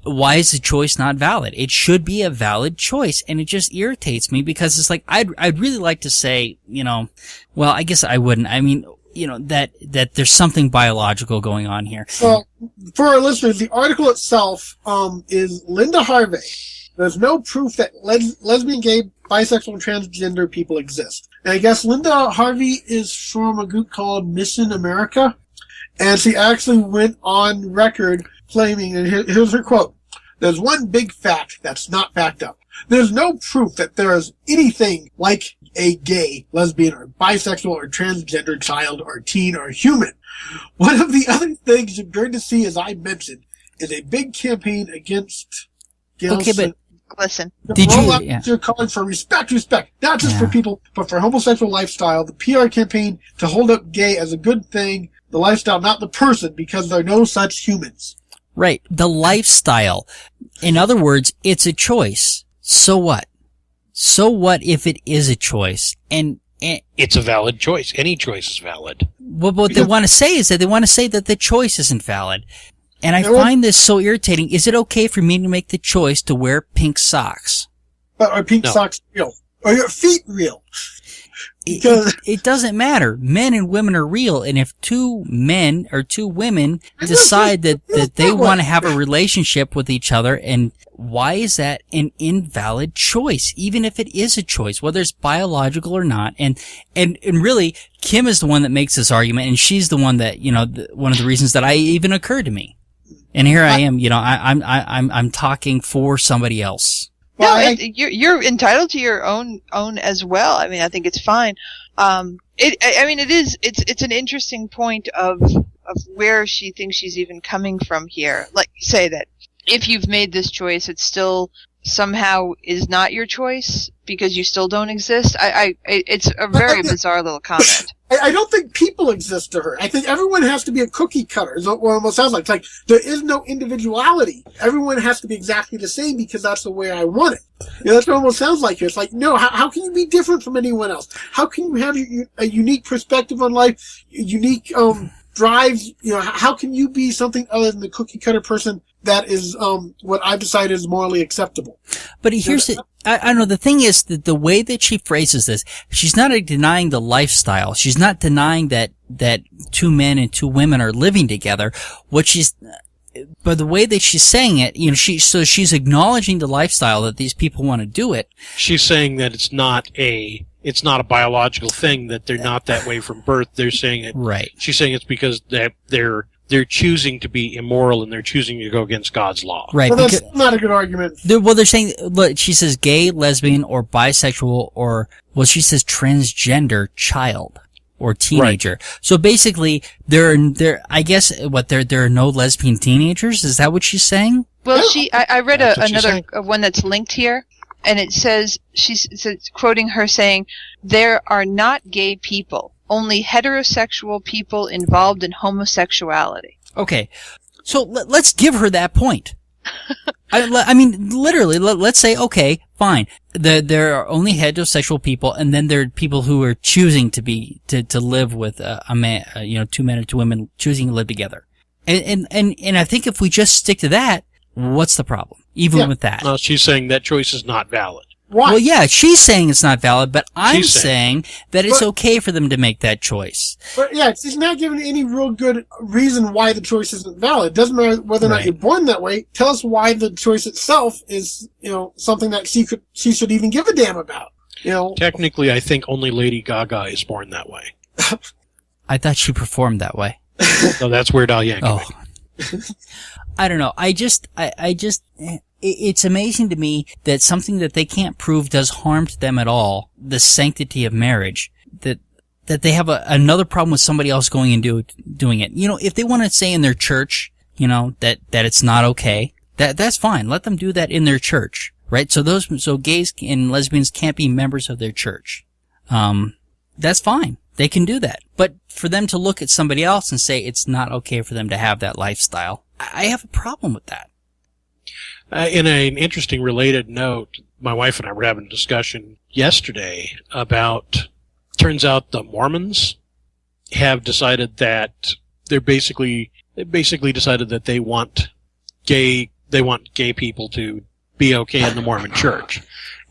why is the choice not valid? It should be a valid choice, and it just irritates me because it's like I'd really like to say, well, I guess I wouldn't. I mean, that there's something biological going on here.
Well, for our listeners, the article itself is Linda Harvey. There's no proof that lesbian, gay, bisexual, and transgender people exist. And I guess Linda Harvey is from a group called Mission America, and she actually went on record claiming, and here's her quote, "There's one big fact that's not backed up. There's no proof that there is anything like a gay, lesbian, or bisexual, or transgender child, or teen, or human. One of the other things you're going to see, as I mentioned, is a big campaign against gay."
Okay, but
Listen.
You're calling for respect, not just for people, but for homosexual lifestyle. The PR campaign to hold up gay as a good thing, the lifestyle, not the person, because there are no such humans.
Right. The lifestyle. In other words, it's a choice. So what? So what if it is a choice? And
It's a valid choice. Any choice is valid.
well, what they want to say is that they want to say that the choice isn't valid. And I find this so irritating. Is it okay for me to make the choice to wear pink socks?
But are pink socks real? Are your feet real?
It doesn't matter. Men and women are real, and if two men or two women decide that they want to have a relationship with each other, and why is that an invalid choice? Even if it is a choice, whether it's biological or not. And really, Kim is the one that makes this argument, and she's the one that, one of the reasons that even occurred to me. And here I am, I'm talking for somebody else.
No, you're entitled to your own as well. I mean, I think it's fine. It's an interesting point of where she thinks she's even coming from here. Like you say that if you've made this choice, it still somehow is not your choice because you still don't exist. It's a very bizarre little comment.
I don't think people exist to her. I think everyone has to be a cookie cutter, is what it almost sounds like. It's like, there is no individuality. Everyone has to be exactly the same because that's the way I want it. That's what it almost sounds like here. It's like, no, how can you be different from anyone else? How can you have a unique perspective on life, unique drives? How can you be something other than the cookie cutter person that is what I've decided is morally acceptable?
But here's I know the thing is that the way that she phrases this, she's not denying the lifestyle. She's not denying that two men and two women are living together. But the way that she's saying it, she's acknowledging the lifestyle that these people want to do it.
She's saying that it's not a biological thing, that they're not that way from birth. They're saying it. Right. She's saying it's because they're choosing to be immoral and they're choosing to go against God's law.
Right.
Well, that's not a good argument.
They're saying, look, she says gay, lesbian, or bisexual, or, she says transgender child or teenager. Right. So basically, there are no lesbian teenagers? Is that what she's saying?
Well, I read another one that's linked here. And it says, she's quoting her saying, "There are not gay people, only heterosexual people involved in homosexuality." Okay.
So let's give her that point. I mean, literally, let's say, okay, fine. There are only heterosexual people, and then there are people who are choosing to live with a man, two men or two women choosing to live together. And I think if we just stick to that, what's the problem? Even with that.
No, she's saying that choice is not valid.
Why?
Well, yeah, she's saying it's not valid, but I'm saying that it's okay for them to make that choice.
But yeah, she's not giving any real good reason why the choice isn't valid. It doesn't matter whether or not you're born that way. Tell us why the choice itself is, something that she should even give a damn about. You know,
Technically, I think only Lady Gaga is born that way.
I thought she performed that way.
So that's Weird Al Yankovic.
Oh. I don't know. It's amazing to me that something that they can't prove does harm to them at all, the sanctity of marriage, that they have another problem with somebody else going and doing it. You know, if they want to say in their church, you know, that it's not okay, that's fine. Let them do that in their church, right? So gays and lesbians can't be members of their church. That's fine. They can do that. But for them to look at somebody else and say it's not okay for them to have that lifestyle, I have a problem with that.
In an interesting related note, my wife and I were having a discussion yesterday about, turns out the Mormons have decided that they basically decided that they want gay people to be okay in the Mormon church.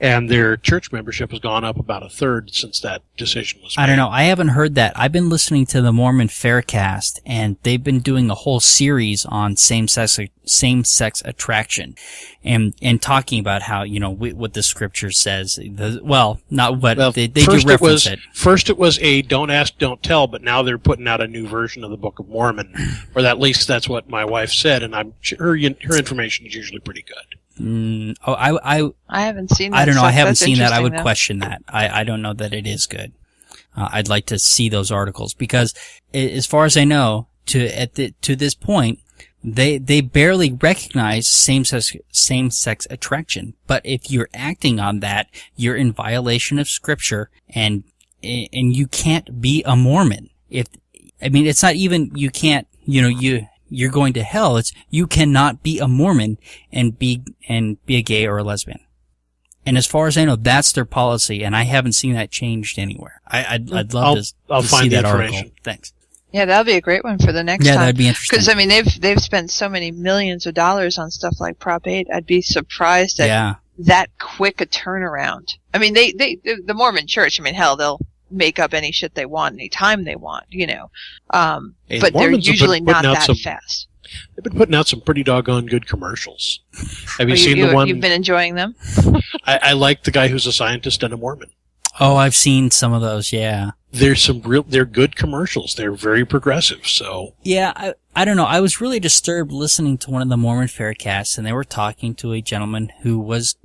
And their church membership has gone up about a third since that decision was made.
I don't know. I haven't heard that. I've been listening to the Mormon Faircast, and they've been doing a whole series on same-sex attraction, and talking about how, you know, what the scripture says. They do reference it.
First it was a don't ask, don't tell, but now they're putting out a new version of the Book of Mormon, or at least that's what my wife said, and I'm sure her information is usually pretty good.
I haven't seen that.
I don't know.
Stuff.
I haven't
That's
seen that. I would
though.
question that. I don't know that it is good. I'd like to see those articles because, as far as I know, to this point, they barely recognize same-sex attraction. But if you're acting on that, you're in violation of Scripture, and you can't be a Mormon. It's not even you can't. You know, you're going to hell. It's you cannot be a Mormon and be a gay or a lesbian. And as far as I know, that's their policy, and I haven't seen that changed anywhere. I'd love to see that article. Thanks.
Yeah, that'll be a great one for the next time.
Yeah, that'd be interesting.
Because I mean, they've spent so many millions of dollars on stuff like Prop 8. I'd be surprised at that quick a turnaround. I mean, the Mormon Church. I mean, hell, they'll make up any shit they want anytime they want, you know. But they're usually not that fast.
They've been putting out some pretty doggone good commercials. Have you seen the one?
You've been enjoying them?
I like the guy who's a scientist and a Mormon.
Oh, I've seen some of those, yeah.
They're good commercials. They're very progressive, so.
Yeah, I don't know. I was really disturbed listening to one of the Mormon Faircasts, and they were talking to a gentleman who was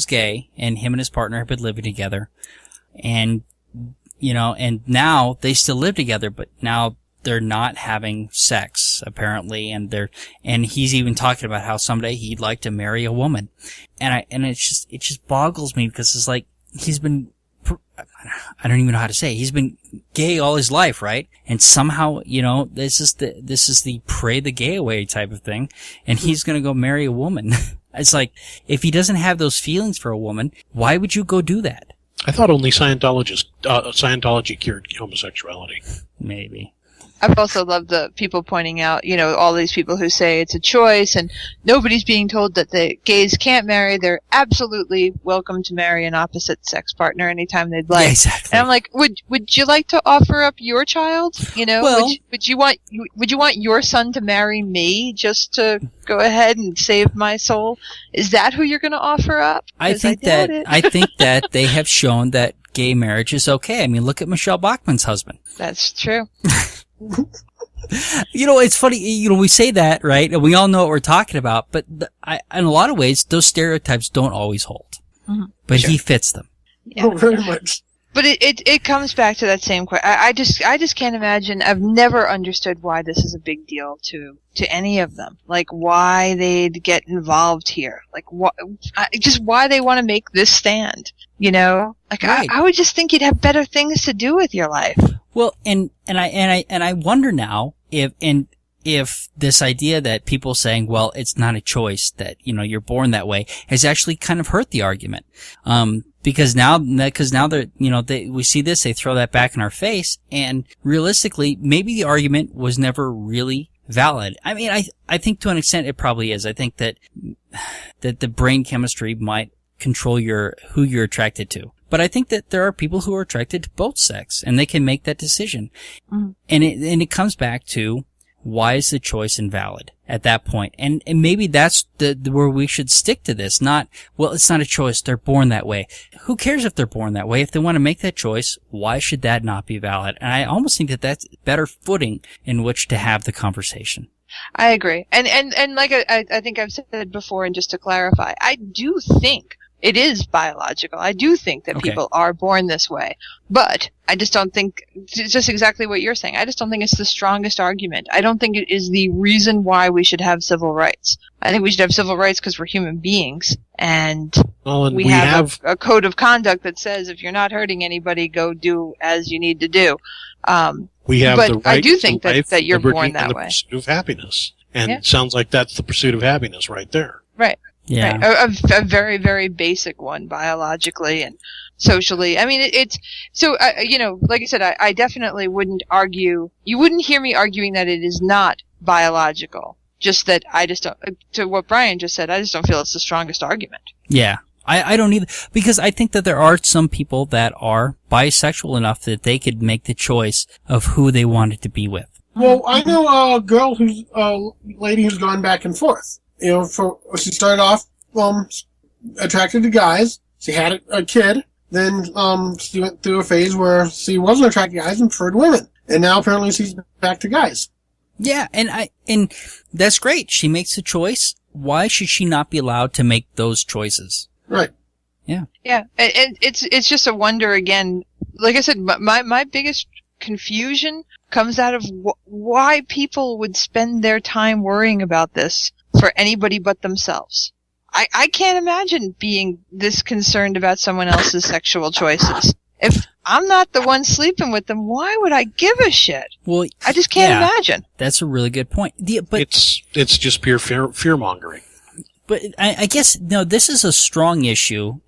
gay, and him and his partner have been living together. And, you know, and now they still live together, but now they're not having sex, apparently, and he's even talking about how someday he'd like to marry a woman. And it just boggles me because it's like, he's been, I don't even know how to say it. He's been gay all his life, right? And somehow, you know, this is the pray the gay away type of thing, and he's gonna go marry a woman. It's like, if he doesn't have those feelings for a woman, why would you go do that?
I thought only Scientology cured homosexuality.
Maybe.
I've also loved the people pointing out, you know, all these people who say it's a choice and nobody's being told that the gays can't marry. They're absolutely welcome to marry an opposite sex partner anytime they'd like.
Yeah, exactly.
And I'm like, would you like to offer up your child? You know,
well,
would you want your son to marry me just to go ahead and save my soul? Is that who you're going to offer up?
I think that they have shown that gay marriage is okay. I mean, look at Michelle Bachmann's husband.
That's true.
You know, it's funny, you know, we say that, right? And we all know what we're talking about, but in a lot of ways, those stereotypes don't always hold. Mm-hmm. But he fits them.
Yeah.
Oh, very much.
But it comes back to that same question. I just can't imagine. I've never understood why this is a big deal to any of them. Like, why they'd get involved here. Like, just why they want to make this stand. You know? Like, right. I would just think you'd have better things to do with your life.
Well, and I wonder now if this idea that people saying, well, it's not a choice, that, you know, you're born that way, has actually kind of hurt the argument. Because now they're, you know, we see this, they throw that back in our face, and realistically, maybe the argument was never really valid. I mean, I think to an extent it probably is. I think that the brain chemistry might control who you're attracted to. But I think that there are people who are attracted to both sex, and they can make that decision. Mm-hmm. And it comes back to, why is the choice invalid? at that point. And maybe that's where we should stick to this. Not, well, it's not a choice. They're born that way. Who cares if they're born that way? If they want to make that choice, why should that not be valid? And I almost think that that's better footing in which to have the conversation.
I agree. And like I think I've said before, and just to clarify, I do think it is biological. I do think that people are born this way. But I just don't think, it's just exactly what you're saying. I just don't think it's the strongest argument. I don't think it is the reason why we should have civil rights. I think we should have civil rights because we're human beings. And we have a code of conduct that says if you're not hurting anybody, go do as you need to do.
We have
but
the right
I do think
to life,
that you're
liberty,
born that
and the
way.
pursuit of happiness. And it sounds like that's the pursuit of happiness right there.
Right.
Yeah.
Right. A very, very basic one biologically and socially. I mean, it's so, like I said, I definitely wouldn't argue, you wouldn't hear me arguing that it is not biological. Just that I just don't, to what Brian just said, I just don't feel it's the strongest argument.
Yeah. I don't either, because I think that there are some people that are bisexual enough that they could make the choice of who they wanted to be with.
Well, I know a girl lady who's gone back and forth. She started off, attracted to guys. She had a kid. Then, she went through a phase where she wasn't attracted to guys and preferred women. And now apparently she's back to guys.
Yeah, and that's great. She makes a choice. Why should she not be allowed to make those choices?
Right.
Yeah.
Yeah, and it's just a wonder again. Like I said, my biggest confusion comes out of why people would spend their time worrying about this for anybody but themselves. I can't imagine being this concerned about someone else's sexual choices. If I'm not the one sleeping with them, why would I give a shit? Well, I just can't imagine.
That's a really good point. But
it's just pure fear mongering.
But I guess this is a strong issue,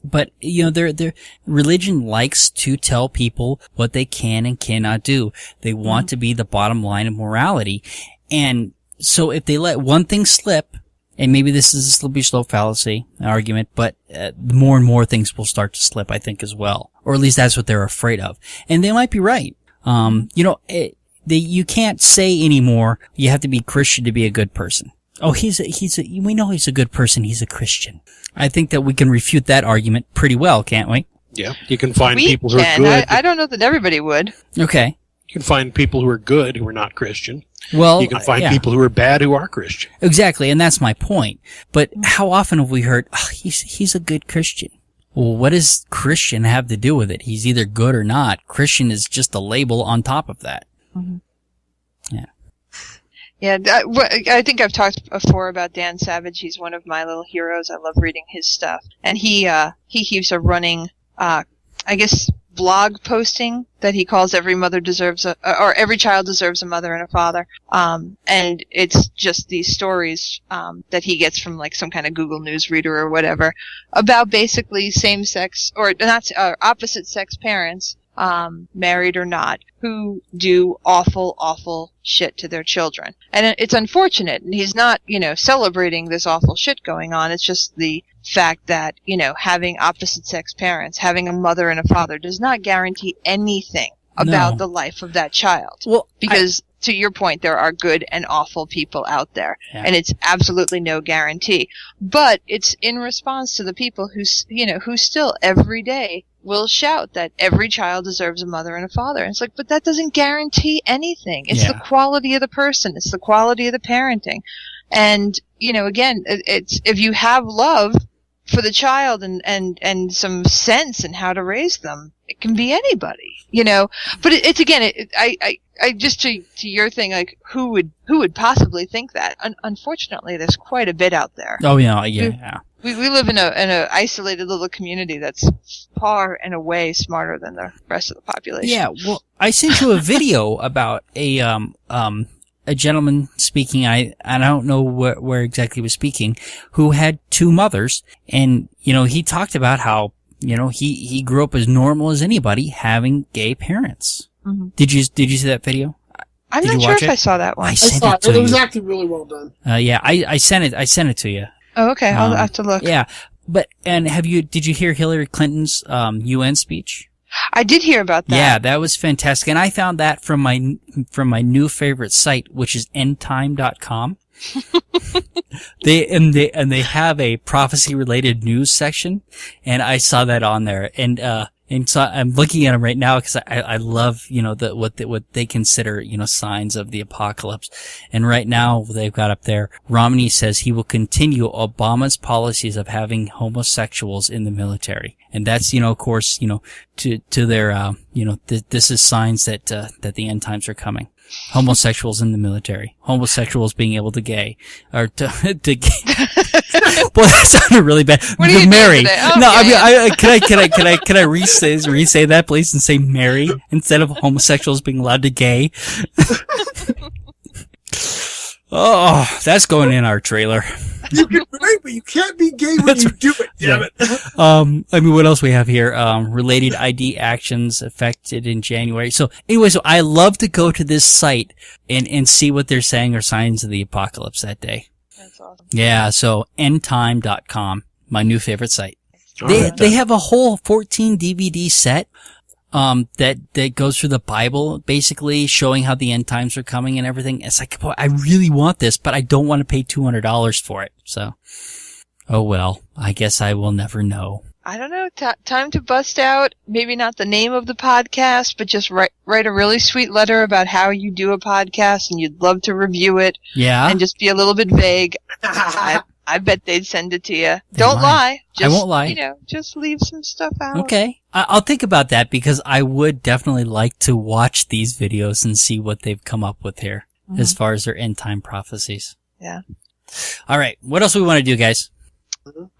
but their religion likes to tell people what they can and cannot do. They want to be the bottom line of morality, and so if they let one thing slip, and maybe this is a slippery slope fallacy argument, but more and more things will start to slip, I think, as well, or at least that's what they're afraid of, and they might be right. You can't say anymore. You have to be Christian to be a good person. Oh, we know he's a good person. He's a Christian. I think that we can refute that argument pretty well, can't we?
Yeah, you can find people who are good.
I don't know that everybody would.
Okay.
You can find people who are good who are not Christian.
Well,
you can find people who are bad who are Christian.
Exactly, and that's my point. But how often have we heard, he's a good Christian? Well, what does Christian have to do with it? He's either good or not. Christian is just a label on top of that. Mm-hmm. Yeah.
Yeah, I think I've talked before about Dan Savage. He's one of my little heroes. I love reading his stuff. And he keeps a running, blog posting that he calls every child deserves a mother and a father. And it's just these stories, that he gets from like some kind of Google News reader or whatever about basically same-sex or opposite-sex parents, married or not, who do awful, awful shit to their children. And it's unfortunate, and he's not, celebrating this awful shit going on. It's just the fact that, having opposite-sex parents, having a mother and a father does not guarantee anything about the life of that child. Well, because to your point, there are good and awful people out there, and it's absolutely no guarantee. But it's in response to the people who still every day will shout that every child deserves a mother and a father. And it's like, but that doesn't guarantee anything. It's the quality of the person. It's the quality of the parenting. And, again, it's, if you have love for the child and some sense in how to raise them, it can be anybody, but it's again, I just to your thing, like who would possibly think that? Unfortunately, there's quite a bit out there.
Oh yeah.
We live in a isolated little community that's far and away smarter than the rest of the population.
Yeah, well, I sent you a video about a gentleman speaking. I don't know where exactly he was speaking, who had two mothers, and he talked about how he grew up as normal as anybody, having gay parents. Mm-hmm. Did you see that video?
I'm not sure if I saw that one.
I saw it. It was actually really well done.
I sent it to you.
Oh, okay. I'll have to look.
Yeah, did you hear Hillary Clinton's UN speech?
I did hear about that.
Yeah, that was fantastic, and I found that from my new favorite site, which is endtime.com. They have a prophecy related news section, and I saw that on there, and so I'm looking at them right now because I love, what they consider, signs of the apocalypse. And right now they've got up there, Romney says he will continue Obama's policies of having homosexuals in the military. And that's, of course, to their, this is signs that the end times are coming. Homosexuals in the military. Homosexuals being able to gay. Or to gay. Boy, that sounded really bad.
What are you
marry.
doing today? Oh,
No,
yeah,
can I re-say that please and say marry instead of homosexuals being allowed to gay? Oh, that's going in our trailer.
You can marry, but you can't be gay when you do it, damn it.
What else we have here? Related ID actions affected in January. So anyway, I love to go to this site and see what they're saying are signs of the apocalypse that day.
That's awesome.
Yeah, so endtime.com, my new favorite site.
Right.
They have a whole 14 DVD set that goes through the Bible, basically showing how the end times are coming and everything. It's like, boy, I really want this, but I don't want to pay $200 for it. So, oh well, I guess I will never know.
I don't know. Time to bust out. Maybe not the name of the podcast, but just write a really sweet letter about how you do a podcast and you'd love to review it.
Yeah.
And just be a little bit vague. I bet they'd send it to you. Don't lie.
I won't lie.
Just leave some stuff out.
Okay. I'll think about that because I would definitely like to watch these videos and see what they've come up with here as far as their end time prophecies.
Yeah.
All right. What else do we want to do, guys?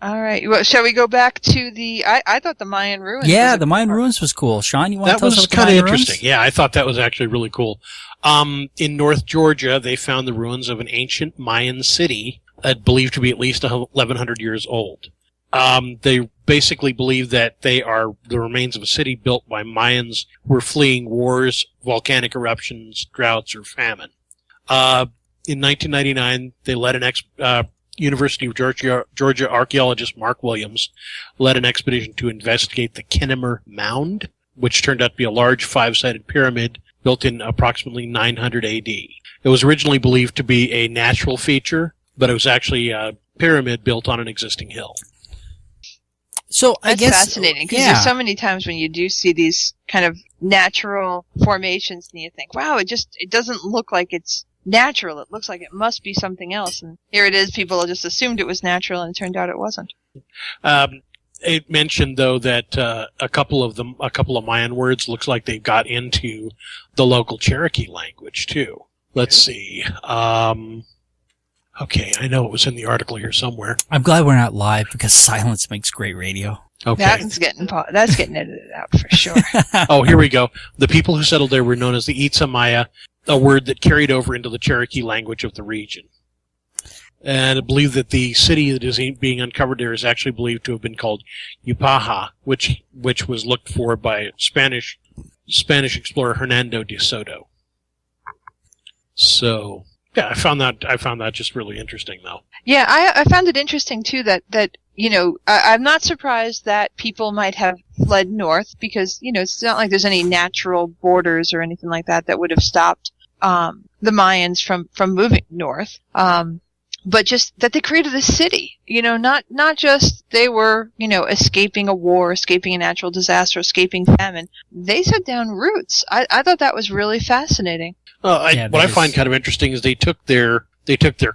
All right. Well, shall we go back to the? I thought the Mayan ruins.
Yeah, the Mayan ruins was cool. Sean, you want to tell us about the
That was
Mayan
kind of interesting.
ruins?
Yeah, I thought that was actually really cool. In North Georgia, they found the ruins of an ancient Mayan city believed to be at least 1,100 years old. They basically believe that they are the remains of a city built by Mayans who were fleeing wars, volcanic eruptions, droughts, or famine. In 1999, they led University of Georgia archaeologist Mark Williams led an expedition to investigate the Kennemer Mound, which turned out to be a large five-sided pyramid built in approximately 900 AD. It was originally believed to be a natural feature, but it was actually a pyramid built on an existing hill.
So I
That's
guess
fascinating because there's so many times when you do see these kind of natural formations and you think, wow, it doesn't look like it's natural. It looks like it must be something else. And here it is. People just assumed it was natural, and it turned out it wasn't.
It mentioned though that a couple of Mayan words looks like they got into the local Cherokee language too. Let's see. Okay, I know it was in the article here somewhere.
I'm glad we're not live because silence makes great radio.
Okay.
That's getting edited out for sure.
Oh, here we go. The people who settled there were known as the Itza Maya, a word that carried over into the Cherokee language of the region. And I believe that the city that is being uncovered there is actually believed to have been called Yupaha, which was looked for by Spanish explorer Hernando de Soto. So, yeah, I found that just really interesting, though.
Yeah, I found it interesting too that I'm not surprised that people might have fled north because it's not like there's any natural borders or anything like that would have stopped the Mayans from moving north. But just that they created a city, not just they were, escaping a war, escaping a natural disaster, escaping famine. They set down roots. I thought that was really fascinating.
What I find kind of interesting is they took their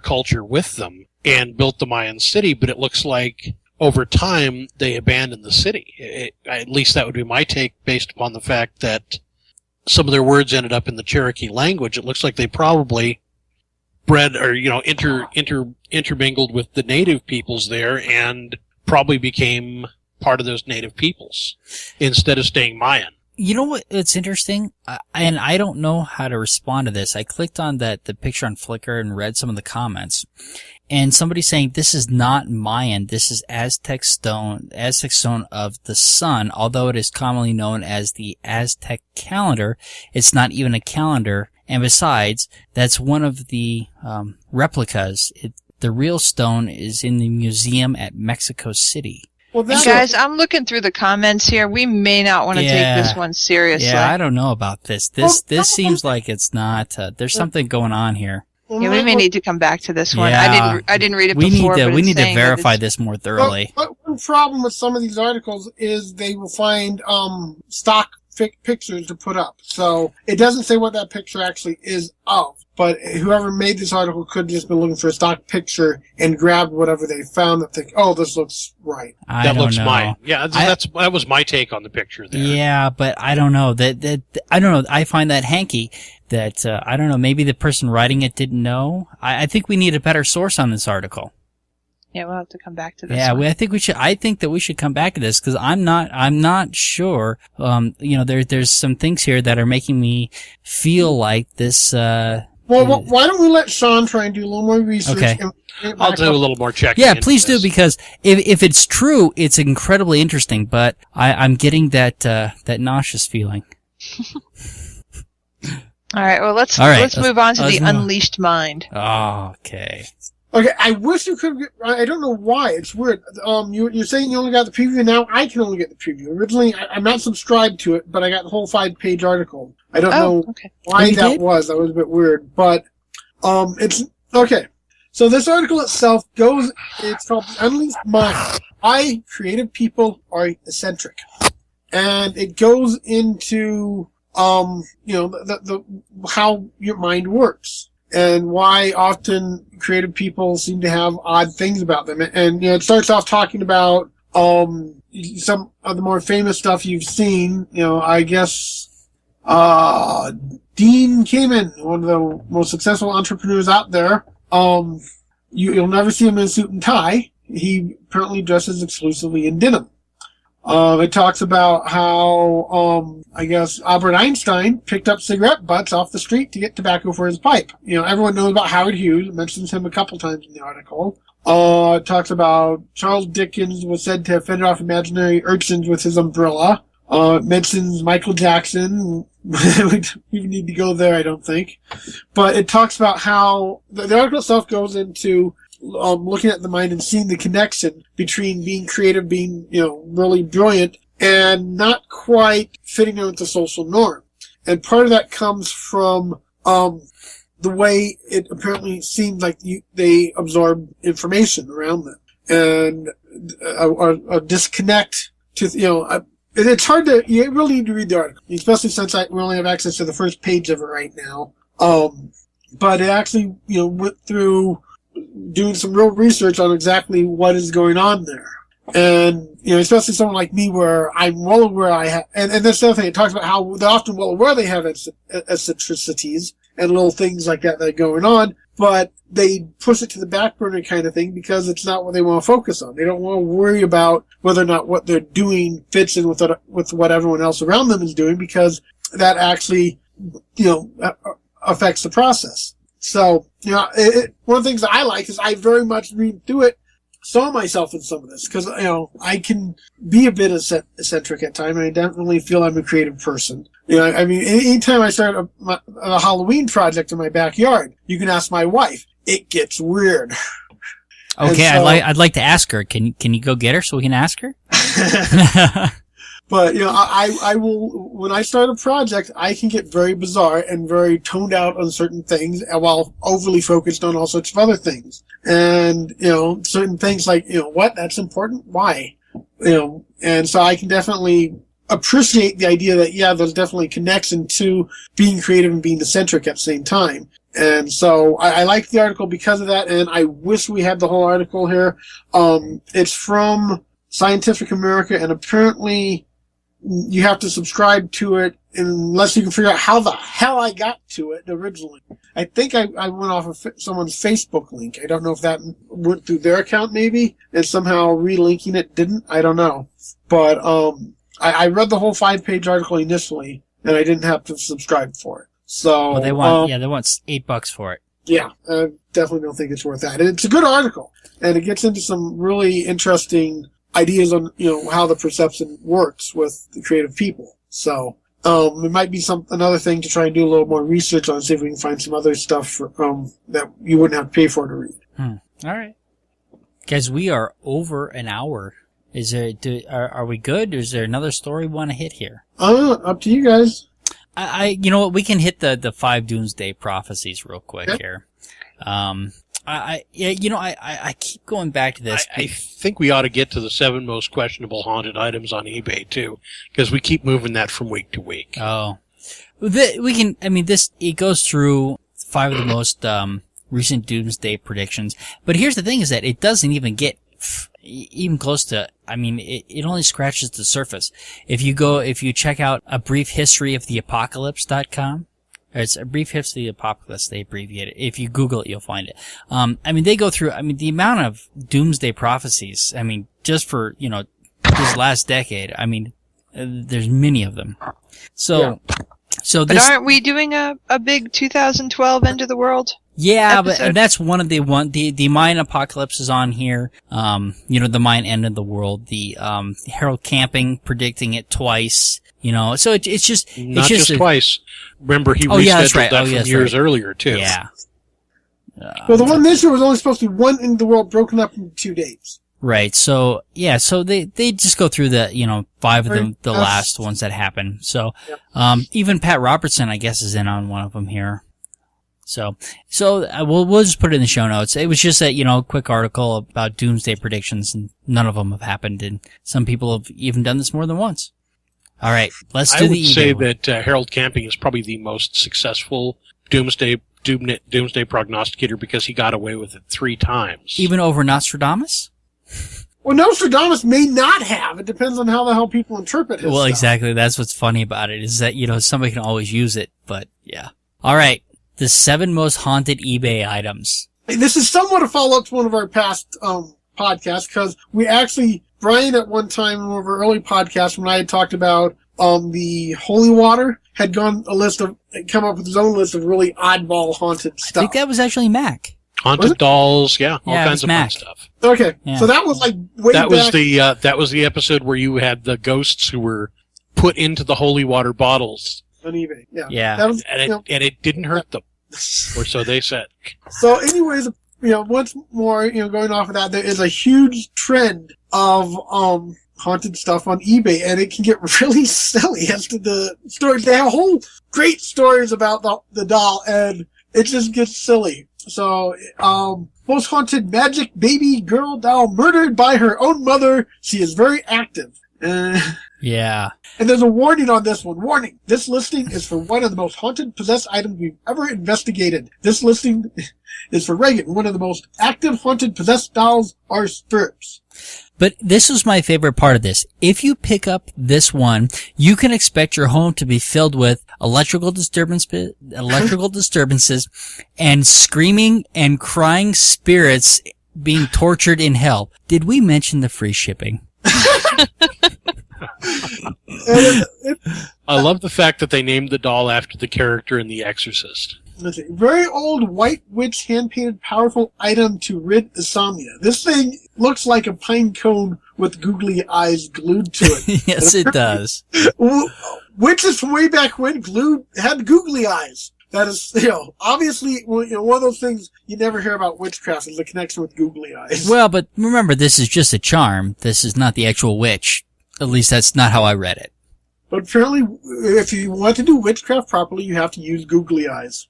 culture with them and built the Mayan city, but it looks like over time they abandoned the city. At least that would be my take based upon the fact that some of their words ended up in the Cherokee language. It looks like they probably bred or intermingled with the native peoples there and probably became part of those native peoples instead of staying Mayan.
You know what? It's interesting, and I don't know how to respond to this. I clicked on the picture on Flickr and read some of the comments, and somebody's saying this is not Mayan. This is Aztec stone of the sun. Although it is commonly known as the Aztec calendar, it's not even a calendar. And besides, that's one of the replicas. The real stone is in the museum at Mexico City.
Well,
guys, I'm looking through the comments here. We may not want to take this one seriously.
Yeah, I don't know about this. This seems like it's not. There's something going on here.
Yeah, we may need to come back to this one.
Yeah.
I didn't read it
We
before.
need to
but
we
it's
need to
saying that
verify
it's-
this more thoroughly.
But one problem with some of these articles is they will find stock pictures to put up. So it doesn't say what that picture actually is of. But whoever made this article could have just been looking for a stock picture and grabbed whatever they found that think, oh, this looks right.
I
That
don't
looks
know.
mine. Yeah, that was my take on the picture there.
Yeah, but I don't know. That I don't know. I find that hanky. That I don't know. Maybe the person writing it didn't know. I think we need a better source on this article.
Yeah, we'll have to come back to this.
Yeah,
one.
I think we should. I think that we should come back to this because I'm not sure. There's some things here that are making me feel like this.
Well, why don't we let Sean try and do a little more research?
Okay.
And get
I'll
back
do a
up?
little more checking.
Yeah,
into
please do
this.
because if it's true, it's incredibly interesting. But I'm getting that nauseous feeling.
All right. Well, let's
All right,
move on to
let's
the
move on.
unleashed mind.
Oh, okay.
Okay, I wish you could. I don't know why. It's weird. You're saying you only got the preview now. I can only get the preview. Originally, I'm not subscribed to it, but I got the whole 5-page article. I don't know
Okay.
why
you
that
did?
was. That was a bit weird, but it's okay. So this article itself goes. It's called "Unleashed Mind: Why Creative People Are Eccentric," and it goes into the how your mind works. And why often creative people seem to have odd things about them. And it starts off talking about some of the more famous stuff you've seen. I guess Dean Kamen, one of the most successful entrepreneurs out there. You'll never see him in a suit and tie. He apparently dresses exclusively in denim. It talks about how, I guess Albert Einstein picked up cigarette butts off the street to get tobacco for his pipe. Everyone knows about Howard Hughes. It mentions him a couple times in the article. It talks about Charles Dickens was said to have fended off imaginary urchins with his umbrella. It mentions Michael Jackson. We need to go there, I don't think. But it talks about how the article itself goes into looking at the mind and seeing the connection between being creative, being, really brilliant, and not quite fitting in with the social norm. And part of that comes from the way it apparently seems like they absorb information around them. And a disconnect to, it's hard to, you really need to read the article, especially since we only have access to the first page of it right now. But it actually, went through doing some real research on exactly what is going on there. And, especially someone like me where I'm well aware I have, and that's the other thing, it talks about how they're often well aware they have eccentricities and little things like that are going on, but they push it to the back burner kind of thing because it's not what they want to focus on. They don't want to worry about whether or not what they're doing fits in with what everyone else around them is doing because that actually, affects the process. So, one of the things that I like is I very much read through it, saw myself in some of this, because, I can be a bit eccentric at times, and I definitely feel I'm a creative person. Anytime I start a Halloween project in my backyard, you can ask my wife, it gets weird.
Okay,
so,
I'd like to ask her. Can you go get her so we can ask her?
But, I will, when I start a project, I can get very bizarre and very toned out on certain things while overly focused on all sorts of other things. And, certain things like, what? That's important? Why? And so I can definitely appreciate the idea that, yeah, there's definitely a connection to being creative and being eccentric at the same time. And so I like the article because of that, and I wish we had the whole article here. It's from Scientific America, and apparently you have to subscribe to it unless you can figure out how the hell I got to it originally. I think I went off of someone's Facebook link. I don't know if that went through their account maybe, and somehow relinking it didn't. I don't know. But I read the whole 5-page article initially, and I didn't have to subscribe for it. So
Well, they want $8 for it.
Yeah, I definitely don't think it's worth that. It's a good article, and it gets into some really interesting ideas on, how the perception works with the creative people. So, it might be another thing to try and do a little more research on, see if we can find some other stuff that you wouldn't have to pay for to read.
All right. Guys, we are over an hour. Are we good? Is there another story we want to hit here?
Up to you guys.
You know what? We can hit the 5 doomsday prophecies real quick here. I keep going back to this.
I think we ought to get to the 7 most questionable haunted items on eBay too, because we keep moving that from week to week.
Oh, it goes through 5 of the most recent doomsday predictions. But here's the thing: is that it doesn't even get even close to. It only scratches the surface. If you check out a brief history of the apocalypse.com. It's a brief history of the apocalypse, they abbreviate it. If you Google it, you'll find it. They go through, the amount of doomsday prophecies, just for, this last decade, there's many of them. So
But aren't we doing a big 2012 end of the world?
Yeah,
episode?
but that's one of the Mayan apocalypse is on here. The Mayan end of the world. The Harold Camping predicting it twice. So it's just
twice. Remember, he rescheduled that from years earlier too.
Yeah.
Well, the one this year was only supposed to be one in the world broken up into 2 days.
Right. So yeah. So they just go through the 5 of the last ones that happened. So even Pat Robertson, I guess, is in on one of them here. So we'll just put it in the show notes. It was just a quick article about doomsday predictions, and none of them have happened, and some people have even done this more than once. All right, let's do the eBay.
I would say that Harold Camping is probably the most successful doomsday prognosticator because he got away with it 3 times.
Even over Nostradamus?
Well, Nostradamus may not have. It depends on how the hell people interpret his stuff.
Exactly. That's what's funny about it, is that, somebody can always use it, but yeah. All right, the 7 most haunted eBay items.
This is somewhat a follow-up to one of our past podcasts, because Brian at one time in one of our early podcasts when I had talked about the holy water had come up with his own list of really oddball haunted stuff.
I think that was actually Mac.
Haunted dolls, all kinds of fun stuff.
Okay,
yeah.
So that was way back.
That was the episode where you had the ghosts who were put into the holy water bottles
on eBay.
Yeah.
That was,
and it didn't hurt them, or so they said.
So, anyways, once more, going off of that, there is a huge trend of haunted stuff on eBay, and it can get really silly as to the stories. They have whole great stories about the doll, and it just gets silly. So, most haunted magic baby girl doll murdered by her own mother. She is very active.
Yeah.
And there's a warning on this one. Warning. This listing is for one of the most haunted possessed items we've ever investigated. This listing is for Reagan. One of the most active haunted possessed dolls are spirits.
But this was my favorite part of this. If you pick up this one, you can expect your home to be filled with electrical disturbances and screaming and crying spirits being tortured in hell. Did we mention the free shipping?
I love the fact that they named the doll after the character in The Exorcist.
Very old white witch hand-painted powerful item to rid insomnia. This thing looks like a pine cone with googly eyes glued to it.
Yes, it does.
Witches from way back when had googly eyes. That is, obviously, one of those things you never hear about witchcraft is the connection with googly eyes.
Well, but remember, this is just a charm. This is not the actual witch. At least that's not how I read it.
But apparently, if you want to do witchcraft properly, you have to use googly eyes.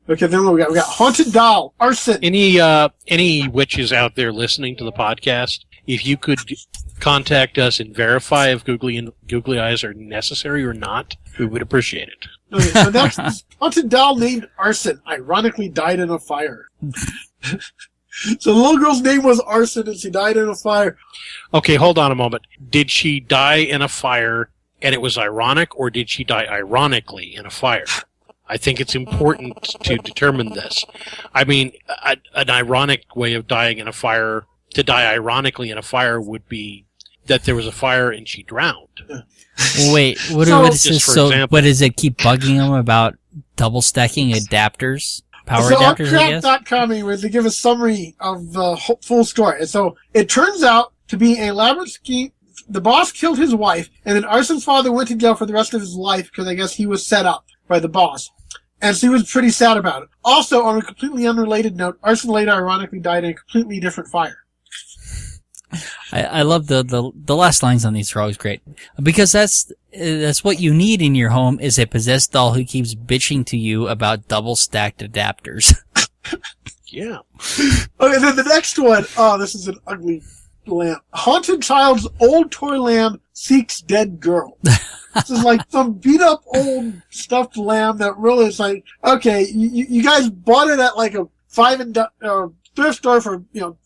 Okay, then we got haunted doll, arson.
Any witches out there listening to the podcast, if you could contact us and verify if googly eyes are necessary or not, we would appreciate it.
Okay, so next, haunted doll named Arson, ironically died in a fire. So the little girl's name was Arson, and she died in a fire.
Okay, hold on a moment. Did she die in a fire and it was ironic, or did she die ironically in a fire? I think it's important to determine this. An ironic way of dying in a fire, to die ironically in a fire, would be that there was a fire and she drowned.
Wait, what is this? So, what does it keep bugging them about double stacking adapters? Power adapters, I guess?
Crap.com, anyways, they give a summary of the full story. And so, it turns out to be an elaborate scheme. The boss killed his wife, and then Arson's father went to jail for the rest of his life because I guess he was set up by the boss. And so he was pretty sad about it. Also, on a completely unrelated note, Arson later ironically died in a completely different fire.
I love the last lines on these are always great, because that's what you need in your home, is a possessed doll who keeps bitching to you about double stacked adapters.
Yeah.
Okay, then the next one. Oh, this is an ugly lamb. Haunted child's old toy lamb seeks dead girl. This is like some beat up old stuffed lamb that really is like, okay, you guys bought it at like a thrift store for,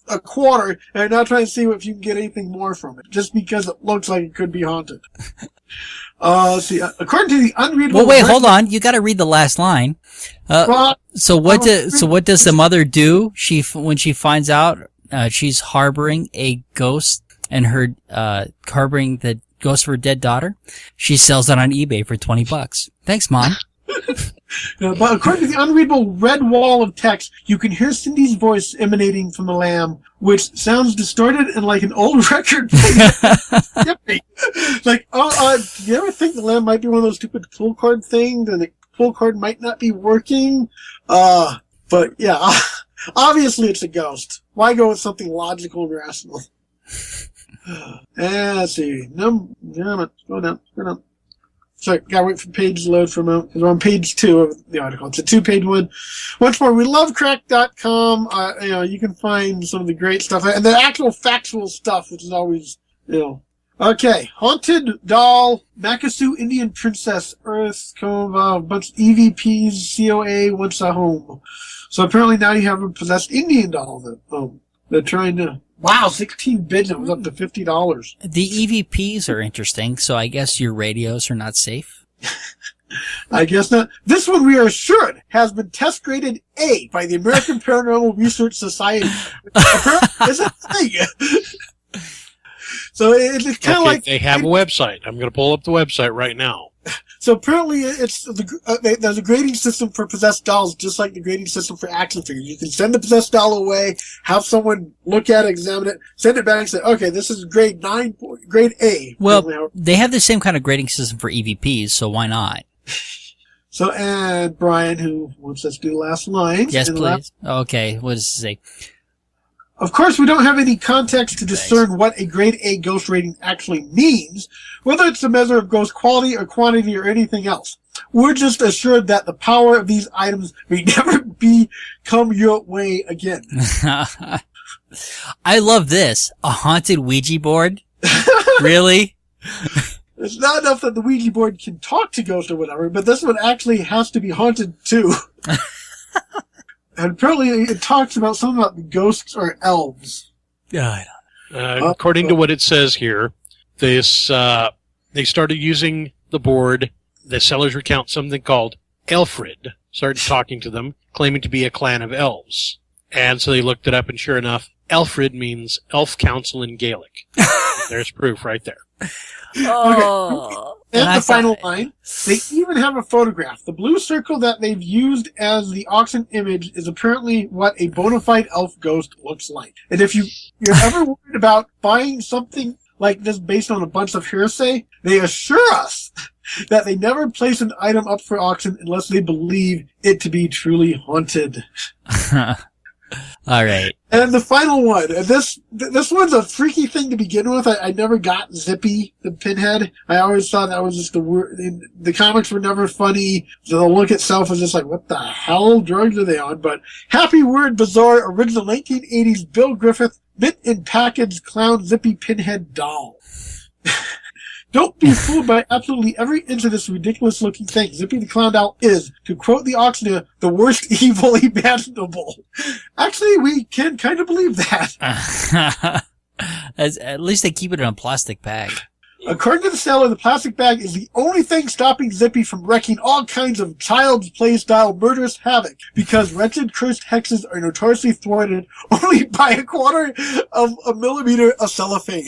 a quarter, and you're now trying to see if you can get anything more from it, just because it looks like it could be haunted. Let's see. According to the unreadable.
Well, wait, hold on. You got to read the last line. So what does the mother do? When she finds out she's harboring a ghost and harboring the ghost of her dead daughter, she sells it on eBay for $20. Thanks, Mom.
But according to the unreadable red wall of text, you can hear Cindy's voice emanating from the lamb, which sounds distorted and like an old record. Like, do you ever think the lamb might be one of those stupid pull cord things, and the pull cord might not be working? But yeah, obviously it's a ghost. Why go with something logical and rational? And let's see. Go down. Sorry, gotta wait for page to load for a moment, because we're on page 2 of the article. It's a 2-page one. Once more, we love crack.com. You can find some of the great stuff, and the actual factual stuff, which is always, Okay, Haunted Doll, Makasu Indian Princess, Earth, a bunch of EVPs, COA, What's a Home. So apparently now you have a possessed Indian doll that they're trying to... Wow, 16 bids, it was up to $50.
The EVPs are interesting, so I guess your radios are not safe?
I guess not. This one, we are assured, has been test graded A by the American Paranormal Research Society. Apparently, it's a thing. So it's kind of like...
They have a website. I'm going to pull up the website right now.
So apparently there's a grading system for possessed dolls, just like the grading system for action figures. You can send the possessed doll away, have someone look at it, examine it, send it back and say, okay, this is grade A.
Well, they have the same kind of grading system for EVPs, so why not?
So, and Brian, who wants us to do the last lines.
Yes, please. Okay, what does it say?
Of course, we don't have any context to discern what a grade A ghost rating actually means, whether it's a measure of ghost quality or quantity or anything else. We're just assured that the power of these items may never come your way again.
I love this. A haunted Ouija board? Really?
It's not enough that the Ouija board can talk to ghosts or whatever, but this one actually has to be haunted too. And apparently it talks about something about the ghosts or elves.
Yeah.
According to what it says here, they started using the board. The sellers recount something called Elfrid. Started talking to them, claiming to be a clan of elves. And so they looked it up, and sure enough, Elfrid means elf council in Gaelic. There's proof right there.
Oh.
Okay. And the final line, they even have a photograph. The blue circle that they've used as the auction image is apparently what a bona fide elf ghost looks like. And if you're ever worried about buying something like this based on a bunch of hearsay, they assure us that they never place an item up for auction unless they believe it to be truly haunted.
All right.
And the final one, and this one's a freaky thing to begin with. I never got Zippy, the pinhead. I always thought that was just the word. The comics were never funny. So the look itself was just like, what the hell drugs are they on? But Happy Word Bizarre, original 1980s Bill Griffith, mint in package clown Zippy pinhead doll. Don't be fooled by absolutely every inch of this ridiculous-looking thing. Zippy the Clown Doll is, to quote the auctioneer, the worst evil imaginable. Actually, we can kind of believe that.
At least they keep it in a plastic bag.
According to the seller, the plastic bag is the only thing stopping Zippy from wreaking all kinds of child's play-style murderous havoc, because wretched cursed hexes are notoriously thwarted only by a quarter of a millimeter of cellophane.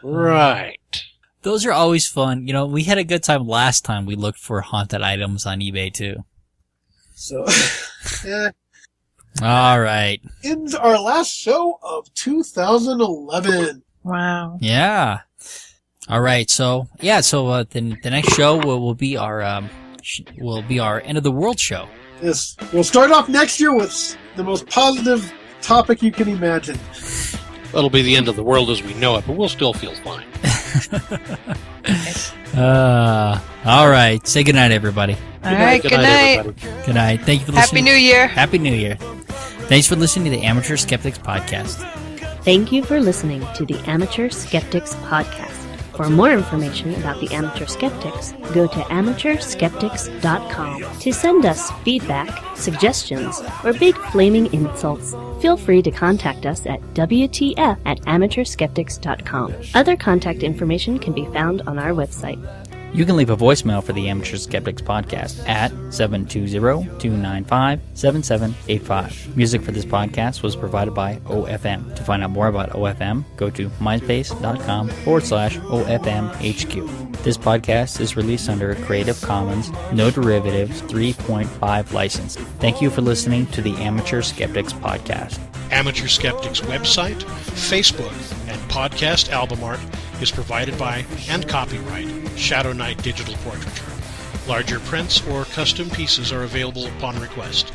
Right.
Those are always fun. We had a good time last time we looked for haunted items on eBay too.
So, yeah.
All right.
Ends our last show of 2011.
Wow.
Yeah. All right. So the next show will be our end of the world show.
Yes. We'll start off next year with the most positive topic you can imagine.
That'll be the end of the world as we know it, but we'll still feel fine.
All right. Say goodnight, everybody.
All right, good night.
everybody.
Good night. Thank you for
Happy
listening.
New Year.
Happy New Year. Thanks for listening to the Amateur Skeptics Podcast.
Thank you for listening to the Amateur Skeptics Podcast. For more information about the Amateur Skeptics, go to amateurskeptics.com. To send us feedback, suggestions, or big flaming insults, feel free to contact us at WTF@amateurskeptics.com. Other contact information can be found on our website.
You can leave a voicemail for the Amateur Skeptics Podcast at 720-295-7785. Music for this podcast was provided by OFM. To find out more about OFM, go to myspace.com/OFMHQ. This podcast is released under a Creative Commons, No Derivatives 3.5 license. Thank you for listening to the Amateur Skeptics Podcast.
Amateur Skeptics website, Facebook, and podcast album art is provided by and copyright Shadow Knight Digital Portraiture. Larger prints or custom pieces are available upon request.